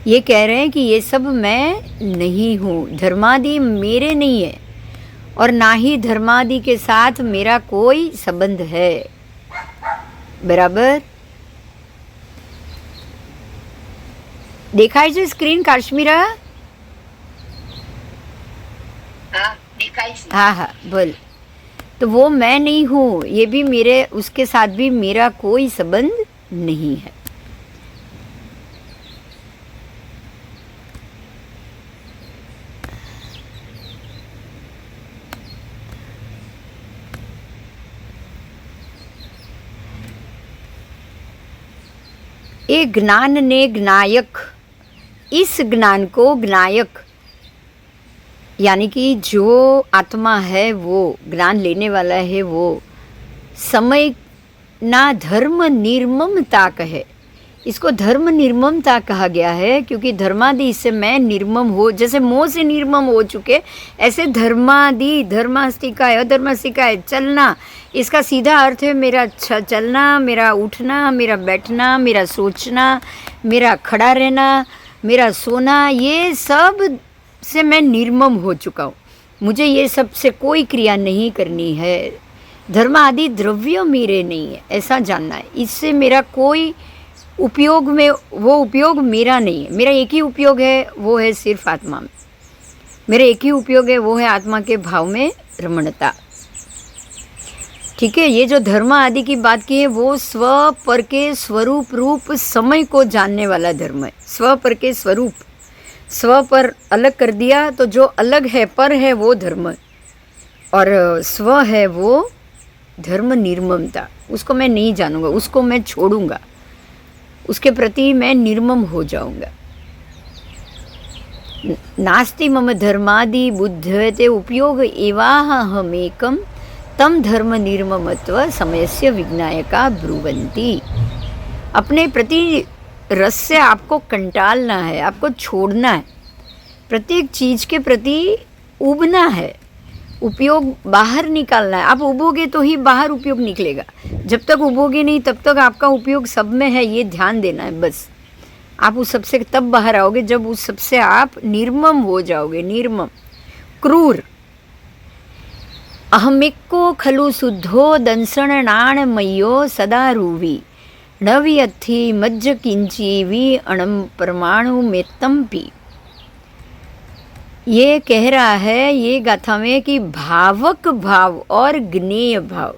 ये कह रहे हैं कि ये सब मैं नहीं हूँ. धर्मादि मेरे नहीं है और ना ही धर्मादि के साथ मेरा कोई संबंध है. બરાબર દેખાય છે સ્ક્રીન કાશ્મીરા? हाँ दिखाई सी। हाँ हाँ बोल। तो वो मैं नहीं हूँ, ये भी मेरे, उसके साथ भी मेरा कोई संबंध नहीं है। ये ज्ञान ने ज्ञायक, इस ज्ञान को ज्ञायक यानी कि जो आत्मा है वो ज्ञान लेने वाला है, वो समय ना धर्म निर्ममता कहे। इसको धर्म निर्ममता कहा गया है क्योंकि धर्मादि इससे मैं निर्मम हो, जैसे मोह से निर्मम हो चुके, ऐसे धर्मादि, धर्मास्तिकाय अधर्मास्तिकाय चलना, इसका सीधा अर्थ है मेरा चलना, मेरा उठना, मेरा बैठना, मेरा सोचना, मेरा खड़ा रहना, मेरा सोना, ये सब से मैं निर्मम हो चुका हूँ। मुझे ये सब से कोई क्रिया नहीं करनी है। धर्म आदि द्रव्य मेरे नहीं है, ऐसा जानना है। इससे मेरा कोई उपयोग में, वो उपयोग मेरा नहीं है। मेरा एक ही उपयोग है, वो है सिर्फ आत्मा में। मेरा एक ही उपयोग है, वो है आत्मा के भाव में रमणता। ठीक है, ये जो धर्म आदि की बात की है वो स्व पर के स्वरूप रूप समय को जानने वाला धर्म है। स्व पर के स्वरूप, स्व पर अलग कर दिया तो जो अलग है, पर है, वो धर्म है। और स्व है वो धर्म निर्ममता, उसको मैं नहीं जानूंगा, उसको मैं छोड़ूंगा, उसके प्रति मैं निर्मम हो जाऊंगा। नास्ति मम धर्मादि बुद्धते उपयोग एवाहमेकम तम धर्म निर्ममत्व समयस्य विज्ञायका ब्रुवन्ति। अपने प्रति रस से आपको कंटालना है, आपको छोड़ना है, प्रत्येक चीज़ के प्रति उबना है, उपयोग बाहर निकालना है। आप उबोगे तो ही बाहर उपयोग निकलेगा, जब तक उबोगे नहीं तब तक आपका उपयोग सब में है, ये ध्यान देना है बस। आप उस सबसे तब बाहर आओगे जब उस सबसे आप निर्मम हो जाओगे, निर्मम, क्रूर। अहमिक्को खलु शुद्धो दंसणनाणमयो सदा रूवी नवियथी मज्ज किंचीवी अणम परमाणु मेत्तम पी। ये कह रहा है ये गाथा में कि भावक भाव और ज्ञेय भाव,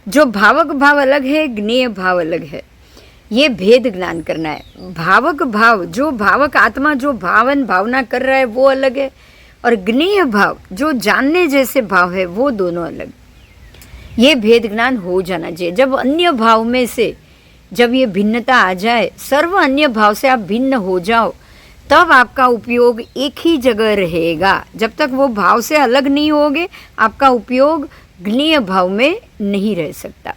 जो भावक भाव अलग है, ज्ञेय भाव अलग है, ये भेद ज्ञान करना है। भावक भाव, जो भावक आत्मा जो भावन भावना कर रहा है वो अलग है, और ज्ञेय भाव जो जानने जैसे भाव है वो दोनों अलग। ये भेद ज्ञान हो जाना चाहिए। जब अन्य भाव में से जब ये भिन्नता आ जाए, सर्व अन्य भाव से आप भिन्न हो जाओ, तब आपका उपयोग एक ही जगह रहेगा। जब तक वो भाव से अलग नहीं होगे, आपका उपयोग ज्ञेय भाव में नहीं रह सकता।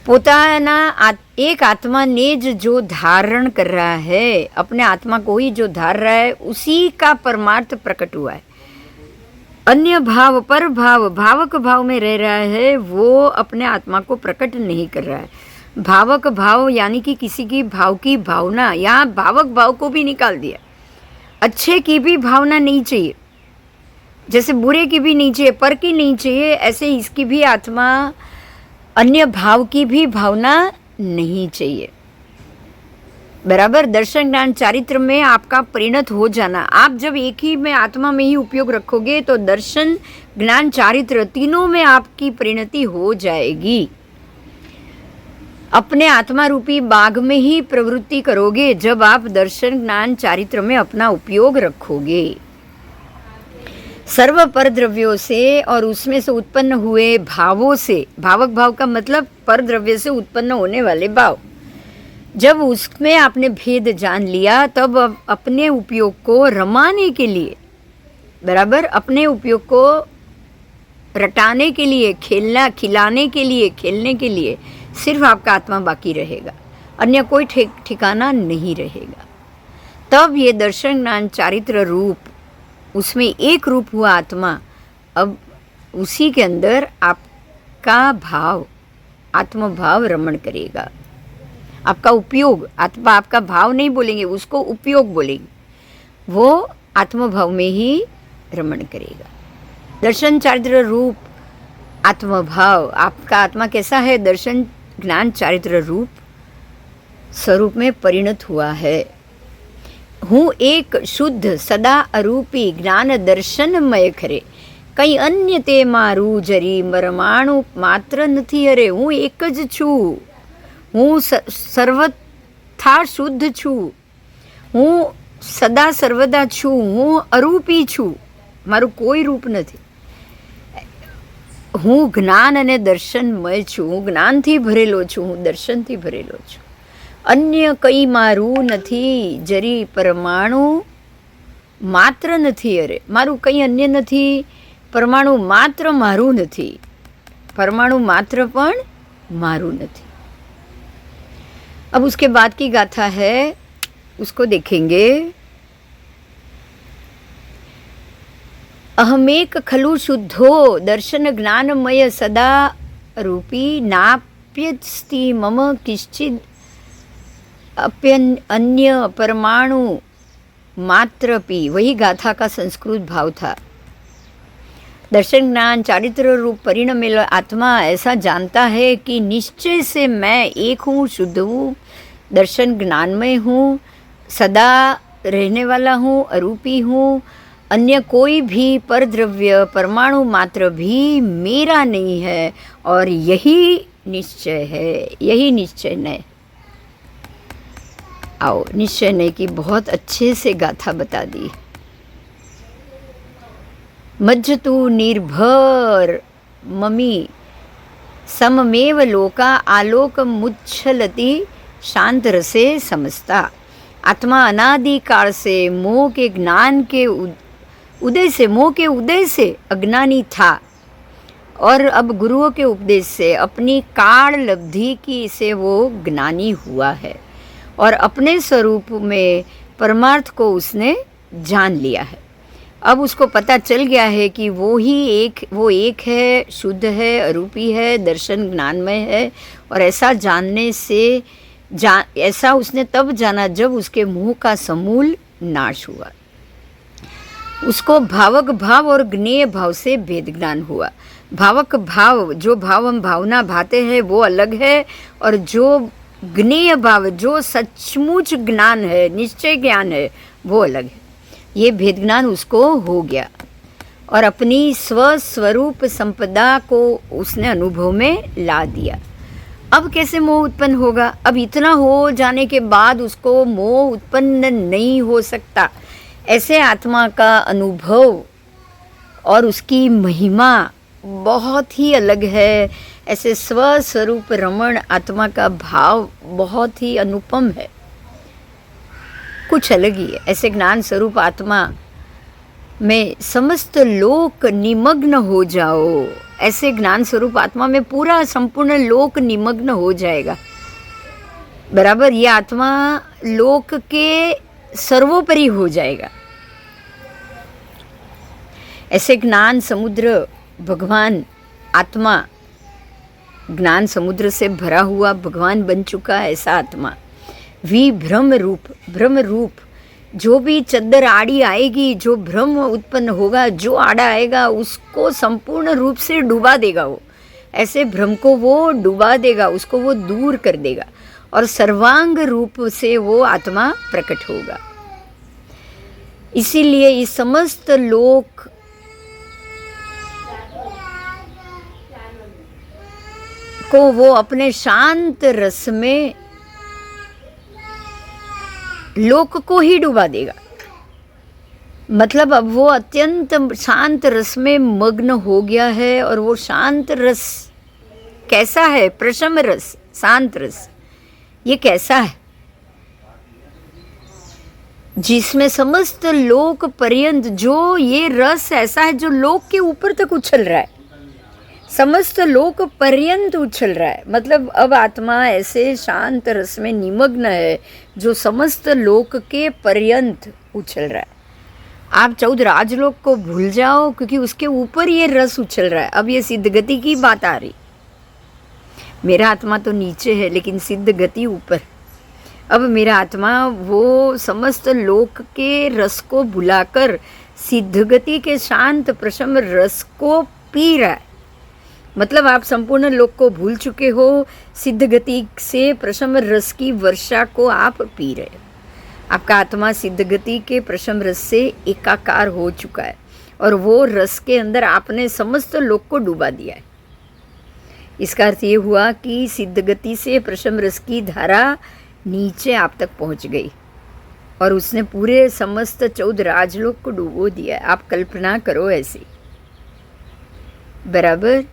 पोताना एक आत्मा ने जो धारण कर रहा है, अपने आत्मा को ही जो धार रहा है, उसी का परमार्थ प्रकट हुआ है। अन्य भाव, पर भाव, भावक भाव में रह रहा है, वो अपने आत्मा को प्रकट नहीं कर रहा है। भावक भाव यानी कि किसी की भाव की भावना, यहाँ भावक भाव को भी निकाल दिया। अच्छे की भी भावना नहीं चाहिए, जैसे बुरे की भी नहीं चाहिए, पर की नहीं चाहिए, ऐसे इसकी भी आत्मा अन्य भाव की भी भावना नहीं चाहिए। बराबर। दर्शन ज्ञान चारित्र में आपका परिणत हो जाना। आप जब एक ही में आत्मा में ही उपयोग रखोगे तो दर्शन ज्ञान चारित्र तीनों में आपकी परिणति हो जाएगी। अपने आत्मा रूपी बाग में ही प्रवृत्ति करोगे जब आप दर्शन ज्ञान चारित्र में अपना उपयोग रखोगे। सर्व पर द्रव्यों से और उसमें से उत्पन्न हुए भावों से, भावक भाव का मतलब पर द्रव्य से उत्पन्न होने वाले भाव, जब उसमें आपने भेद जान लिया तब अपने उपयोग को रमाने के लिए, बराबर, अपने उपयोग को रटाने के लिए, खेलना खिलाने के लिए, खेलने के लिए सिर्फ आपका आत्मा बाकी रहेगा, अन्य कोई ठिकाना नहीं रहेगा। तब ये दर्शन ज्ञान चारित्र रूप, उसमें एक रूप हुआ आत्मा, अब उसी के अंदर आपका भाव, आत्मभाव रमण करेगा। आपका उपयोग, आत्मा आपका भाव नहीं बोलेंगे, उसको उपयोग बोलेंगे, वो आत्मभाव में ही रमण करेगा। दर्शन चारित्र रूप आत्मभाव, आपका आत्मा कैसा है? दर्शन ज्ञान चारित्र रूप स्वरूप में परिणत हुआ है। हूँ एक शुद्ध सदा अरूपी ज्ञान दर्शनमय खरे, કંઈ અન્ય તે મારું જરી પરમાણુ માત્ર નથી. અરે હું એક જ છું, હું સર્વથા શુદ્ધ છું, હું સદા સર્વદા છું, હું અરૂપી છું, મારું કોઈ રૂપ નથી. હું જ્ઞાન અને દર્શનમય છું, હું જ્ઞાનથી ભરેલો છું, હું દર્શનથી ભરેલો છું. અન્ય કંઈ મારું નથી, જરી પરમાણુ માત્ર નથી. અરે મારું કંઈ અન્ય નથી, परमाणु मात्र मारू नहीं, परमाणु मात्र पण मारू नहीं. अब उसके बाद की गाथा है, उसको देखेंगे. अहमेक खलु शुद्धो दर्शन ज्ञानमय सदा रूपी नाप्यस्ति मम किश्चिद अन्य परमाणु मात्रपि. वही गाथा का संस्कृत भाव था. दर्शन ज्ञान चारित्र रूप परिणमेला आत्मा ऐसा जानता है कि निश्चय से मैं एक हूँ, शुद्ध हूँ, दर्शन ज्ञानमय हूँ, सदा रहने वाला हूँ, अरूपी हूँ. अन्य कोई भी परद्रव्य परमाणु मात्र भी मेरा नहीं है. और यही निश्चय है, यही निर्णय नय. आओ निश्चय नय की बहुत अच्छे से गाथा बता दी. मज्जतु निर्भर ममी सममेव लोका आलोक मुच्छलति शांत रसे समझता. आत्मा अनादि काल से मोह के ज्ञान के उदय से, मोह के उदय से अज्ञानी था, और अब गुरुओं के उपदेश से अपनी काल लब्धि की से वो ज्ञानी हुआ है, और अपने स्वरूप में परमार्थ को उसने जान लिया है. अब उसको पता चल गया है कि वो एक है, शुद्ध है, अरूपी है, दर्शन ज्ञानमय है. और ऐसा जानने से ऐसा उसने तब जाना जब उसके मुंह का समूल नाश हुआ. उसको भावक भाव और ज्ञेय भाव से भेद ज्ञान हुआ. भावक भाव, जो भाव हम भावना भाते हैं वो अलग है, और जो ज्ञेय भाव, जो सचमुच ज्ञान है, निश्चय ज्ञान है, वो अलग है. ये भेद ज्ञान उसको हो गया, और अपनी स्वस्वरूप संपदा को उसने अनुभव में ला दिया. अब कैसे मोह उत्पन्न होगा? अब इतना हो जाने के बाद उसको मोह उत्पन्न नहीं हो सकता. ऐसे आत्मा का अनुभव और उसकी महिमा बहुत ही अलग है. ऐसे स्वस्वरूप रमण आत्मा का भाव बहुत ही अनुपम है, कुछ अलग ही है. ऐसे ज्ञान स्वरूप आत्मा में समस्त लोक निमग्न हो जाओ. ऐसे ज्ञान स्वरूप आत्मा में पूरा संपूर्ण लोक निमग्न हो जाएगा. बराबर, ये आत्मा लोक के सर्वोपरि हो जाएगा. ऐसे ज्ञान समुद्र भगवान, आत्मा ज्ञान समुद्र से भरा हुआ भगवान बन चुका है. ऐसा आत्मा ब्रह्म रूप, जो भी चद्दर आड़ी आएगी, जो भ्रम उत्पन्न होगा, जो आड़ा आएगा, उसको संपूर्ण रूप से डुबा देगा. वो ऐसे भ्रम को वो डुबा देगा, उसको वो दूर कर देगा, और सर्वांग रूप से वो आत्मा प्रकट होगा. इसीलिए इस समस्त लोक को वो अपने शांत रस में लोक को ही डुबा देगा. मतलब अब वो अत्यंत शांत रस में मग्न हो गया है. और वो शांत रस कैसा है? प्रशम रस, शांत रस. ये कैसा है? जिसमें समस्त लोक पर्यंत, जो ये रस ऐसा है जो लोक के ऊपर तक उछल रहा है, समस्त लोक पर्यंत उछल रहा है. मतलब अब आत्मा ऐसे शांत रस में निमग्न है जो समस्त लोक के पर्यंत उछल रहा है. आप 14 राजलोक को भूल जाओ, क्योंकि उसके ऊपर ये रस उछल रहा है. अब ये सिद्ध गति की बात आ रही. मेरा आत्मा तो नीचे है, लेकिन सिद्ध गति ऊपर. अब मेरा आत्मा वो समस्त लोक के रस को भुलाकर सिद्ध गति के शांत प्रशम रस को पी रहा है. मतलब आप संपूर्ण लोक को भूल चुके हो, सिद्ध गति से प्रशम रस की वर्षा को आप पी रहे हो। आपका आत्मा सिद्ध गति के प्रशम रस से एकाकार हो चुका है और वो रस के अंदर आपने समस्त लोक को डुबा दिया है। इसका अर्थ ये हुआ कि सिद्ध गति से प्रशम रस की धारा नीचे आप तक पहुंच गई और उसने पूरे समस्त 14 राजलोक को डुबो दिया है। आप कल्पना करो ऐसे, बराबर।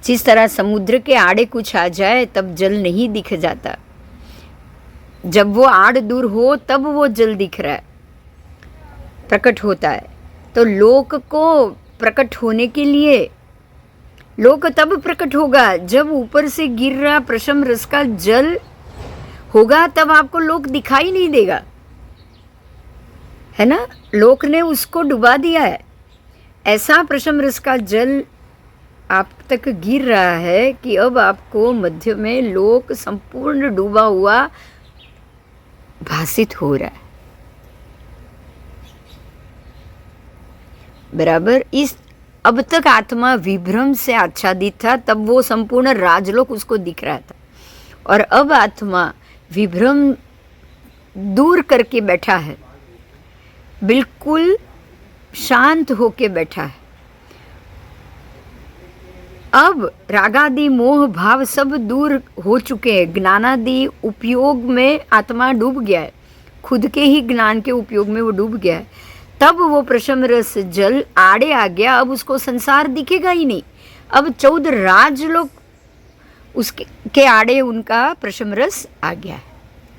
जिस तरह समुद्र के आड़े कुछ आ जाए तब जल नहीं दिख जाता, जब वो आड़ दूर हो तब वो जल दिख रहा है, प्रकट होता है। तो लोक को प्रकट होने के लिए, लोक तब प्रकट होगा जब ऊपर से गिर रहा प्रशम रस का जल होगा, तब आपको लोक दिखाई नहीं देगा, है ना। लोक ने उसको डुबा दिया है। ऐसा प्रशम रस का जल आप तक गिर रहा है कि अब आपको मध्य में लोक संपूर्ण डूबा हुआ भासित हो रहा है, बराबर। इस अब तक आत्मा विभ्रम से आच्छादित था, तब वो संपूर्ण राजलोक उसको दिख रहा था, और अब आत्मा विभ्रम दूर करके बैठा है, बिल्कुल शांत होके बैठा है। अब रागादि मोह भाव सब दूर हो चुके हैं, ज्ञानादि उपयोग में आत्मा डूब गया है, खुद के ही ज्ञान के उपयोग में वो डूब गया है। तब वो प्रशम रस जल आड़े आ गया, अब उसको संसार दिखेगा ही नहीं। अब 14 राजलोक उसके के आड़े उनका प्रशम रस आ गया है।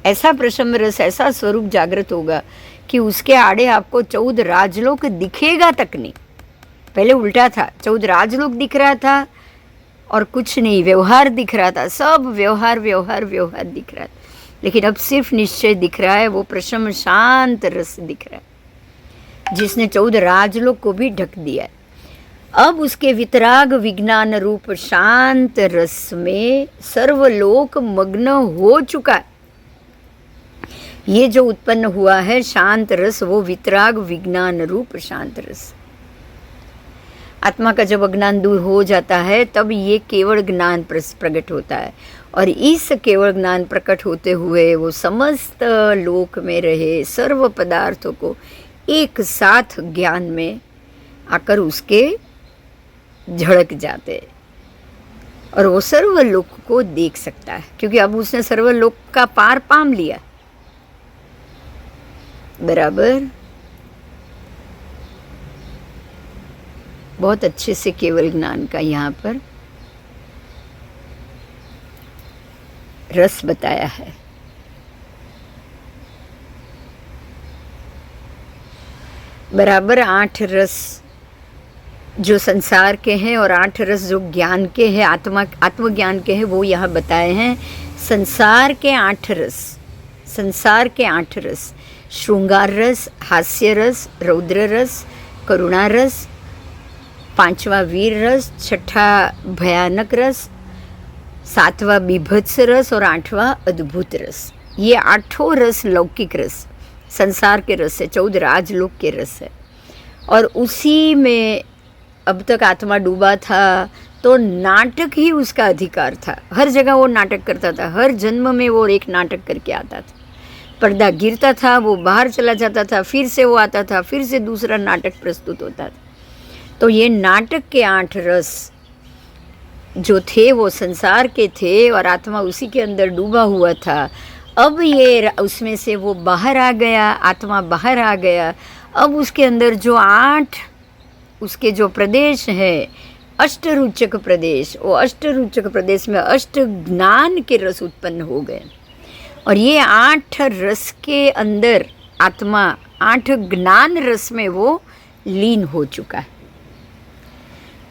ऐसा प्रशम रस, ऐसा स्वरूप जागृत होगा कि उसके आड़े आपको 14 राजलोक दिखेगा तक नहीं। पहले उल्टा था, 14 राजलोक दिख रहा था और कुछ नहीं, व्यवहार दिख रहा था, सब व्यवहार व्यवहार व्यवहार दिख रहा था। लेकिन अब सिर्फ निश्चय दिख रहा है, वो प्रशम शांत रस दिख रहा है जिसने 14 राजलोक को भी ढक दिया है। अब उसके वितराग विज्ञान रूप शांत रस में सर्वलोक मग्न हो चुका है। ये जो उत्पन्न हुआ है शांत रस, वो वितराग विज्ञान रूप शांत रस। आत्मा का जब अज्ञान दूर हो जाता है तब ये केवल ज्ञान प्रकट होता है, और इस केवल ज्ञान प्रकट होते हुए वो समस्त लोक में रहे सर्व पदार्थों को एक साथ ज्ञान में आकर उसके झड़क जाते, और वो सर्वलोक को देख सकता है, क्योंकि अब उसने सर्वलोक का पार पाम लिया, बराबर। बहुत अच्छे से केवल ज्ञान का यहाँ पर रस बताया है। बराबर 8 रस जो संसार के हैं और 8 रस जो ज्ञान के हैं, आत्मज्ञान के हैं, वो यहाँ बताए हैं। संसार के 8 रस, संसार के 8 रस, श्रृंगार रस, हास्य रस, रौद्र रस, करुणा रस, 5वां वीर रस, 6ठा भयानक रस, 7वां बीभत्स रस और 8वां अद्भुत रस। ये 8 रस लौकिक रस, संसार के रस है, 14 राजलोक के रस है। और उसी में अब तक आत्मा डूबा था, तो नाटक ही उसका अधिकार था। हर जगह वो नाटक करता था, हर जन्म में वो एक नाटक करके आता था। पर्दा गिरता था, वो बाहर चला जाता था, फिर से वो आता था, फिर से दूसरा नाटक प्रस्तुत होता था। तो ये नाटक के 8 रस जो थे वो संसार के थे और आत्मा उसी के अंदर डूबा हुआ था। अब ये उसमें से वो बाहर आ गया, आत्मा बाहर आ गया। अब उसके अंदर जो 8 उसके जो प्रदेश है, अष्टरुचक प्रदेश, वो अष्टरुचक प्रदेश में 8 ज्ञान के रस उत्पन्न हो गए, और ये 8 रस के अंदर आत्मा 8 ज्ञान रस में वो लीन हो चुका है।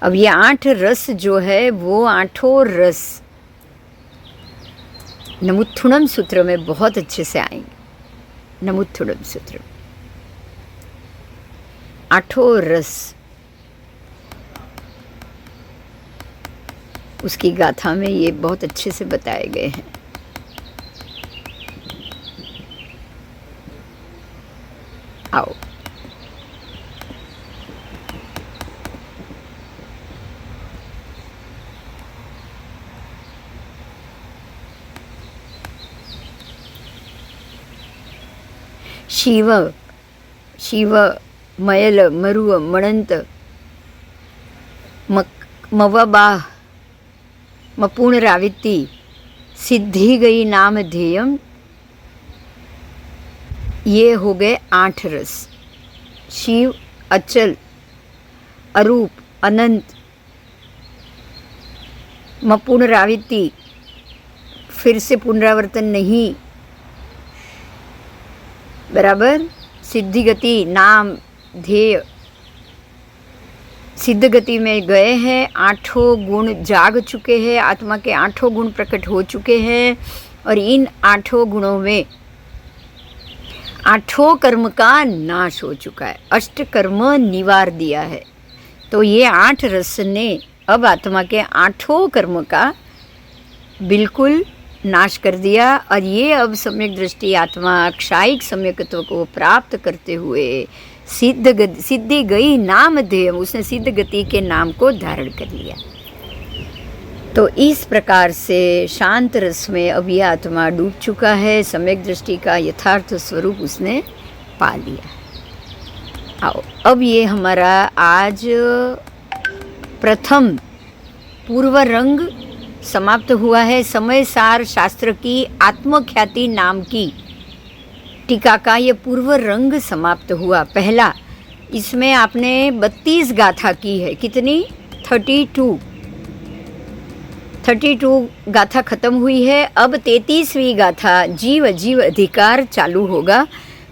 अब ये 8 रस जो है वो 8 रस नमुत्थुणम सूत्र में बहुत अच्छे से आएंगे। नमुत्थुणम सूत्र 8 रस उसकी गाथा में ये बहुत अच्छे से बताए गए हैं। आओ शिव शिव मयल मरुव मणंत मवबा मपुनरावित्ति सिद्धि गई नाम ध्येयम। ये हो गए 8 रस। शिव, अचल, अरूप, अनंत, पुनरावृत्ति, फिर से पुनरावर्तन नहीं, बराबर, सिद्धि गति, नाम, ध्येय, सिद्ध गति में गए हैं, 8 गुण जाग चुके हैं, आत्मा के 8 गुण प्रकट हो चुके हैं और इन 8 गुणों में 8 कर्म का नाश हो चुका है, 8 कर्म निवार दिया है। तो ये 8 रस ने अब आत्मा के 8 कर्म का बिल्कुल नाश कर दिया और ये अब सम्यक दृष्टि आत्मा क्षायिक सम्यकत्व को प्राप्त करते हुए सिद्धि गई नाम ध्येय, उसने सिद्ध गति के नाम को धारण कर लिया। तो इस प्रकार से शांत रस में अब यह आत्मा डूब चुका है, सम्यक दृष्टि का यथार्थ स्वरूप उसने पा लिया। आओ अब ये हमारा आज प्रथम पूर्व रंग समाप्त हुआ है। समय सार शास्त्र की आत्मख्याति नाम की टीका का ये पूर्व रंग समाप्त हुआ। पहला, इसमें आपने 32 गाथा की है। कितनी? 32 गाथा खत्म हुई है। अब 33वीं गाथा जीव जीव अधिकार चालू होगा,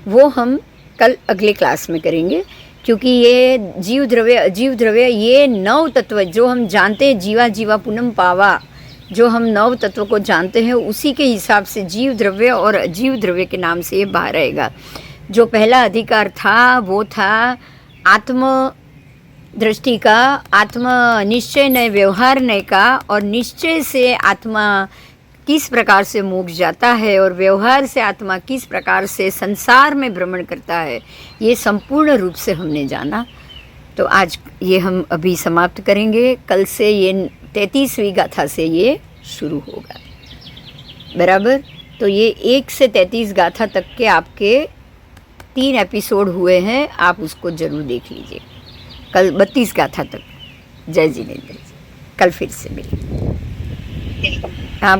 वो हम कल अगले क्लास में करेंगे, क्योंकि ये जीव द्रव्य अजीव द्रव्य ये 9 तत्व जो हम जानते हैं, जीवा जीवा पुनम पावा, जो हम 9 तत्व को जानते हैं उसी के हिसाब से जीव द्रव्य और अजीव द्रव्य के नाम से ये बाहर आएगा। जो पहला अधिकार था वो था आत्म दृष्टि का, आत्म निश्चय नय व्यवहार नय का, और निश्चय से आत्मा किस प्रकार से मोक्ष जाता है और व्यवहार से आत्मा किस प्रकार से संसार में भ्रमण करता है, ये संपूर्ण रूप से हमने जाना। तो आज ये हम अभी समाप्त करेंगे। कल से ये 33वीं गाथा से ये शुरू होगा, बराबर। तो ये 1 से 33 गाथा तक के आपके 3 एपिसोड हुए हैं, आप उसको ज़रूर देख लीजिए। कल 32 गाथा तक। जय जिनेंद्र जी, कल फिर से मिलेंगे। हाँ,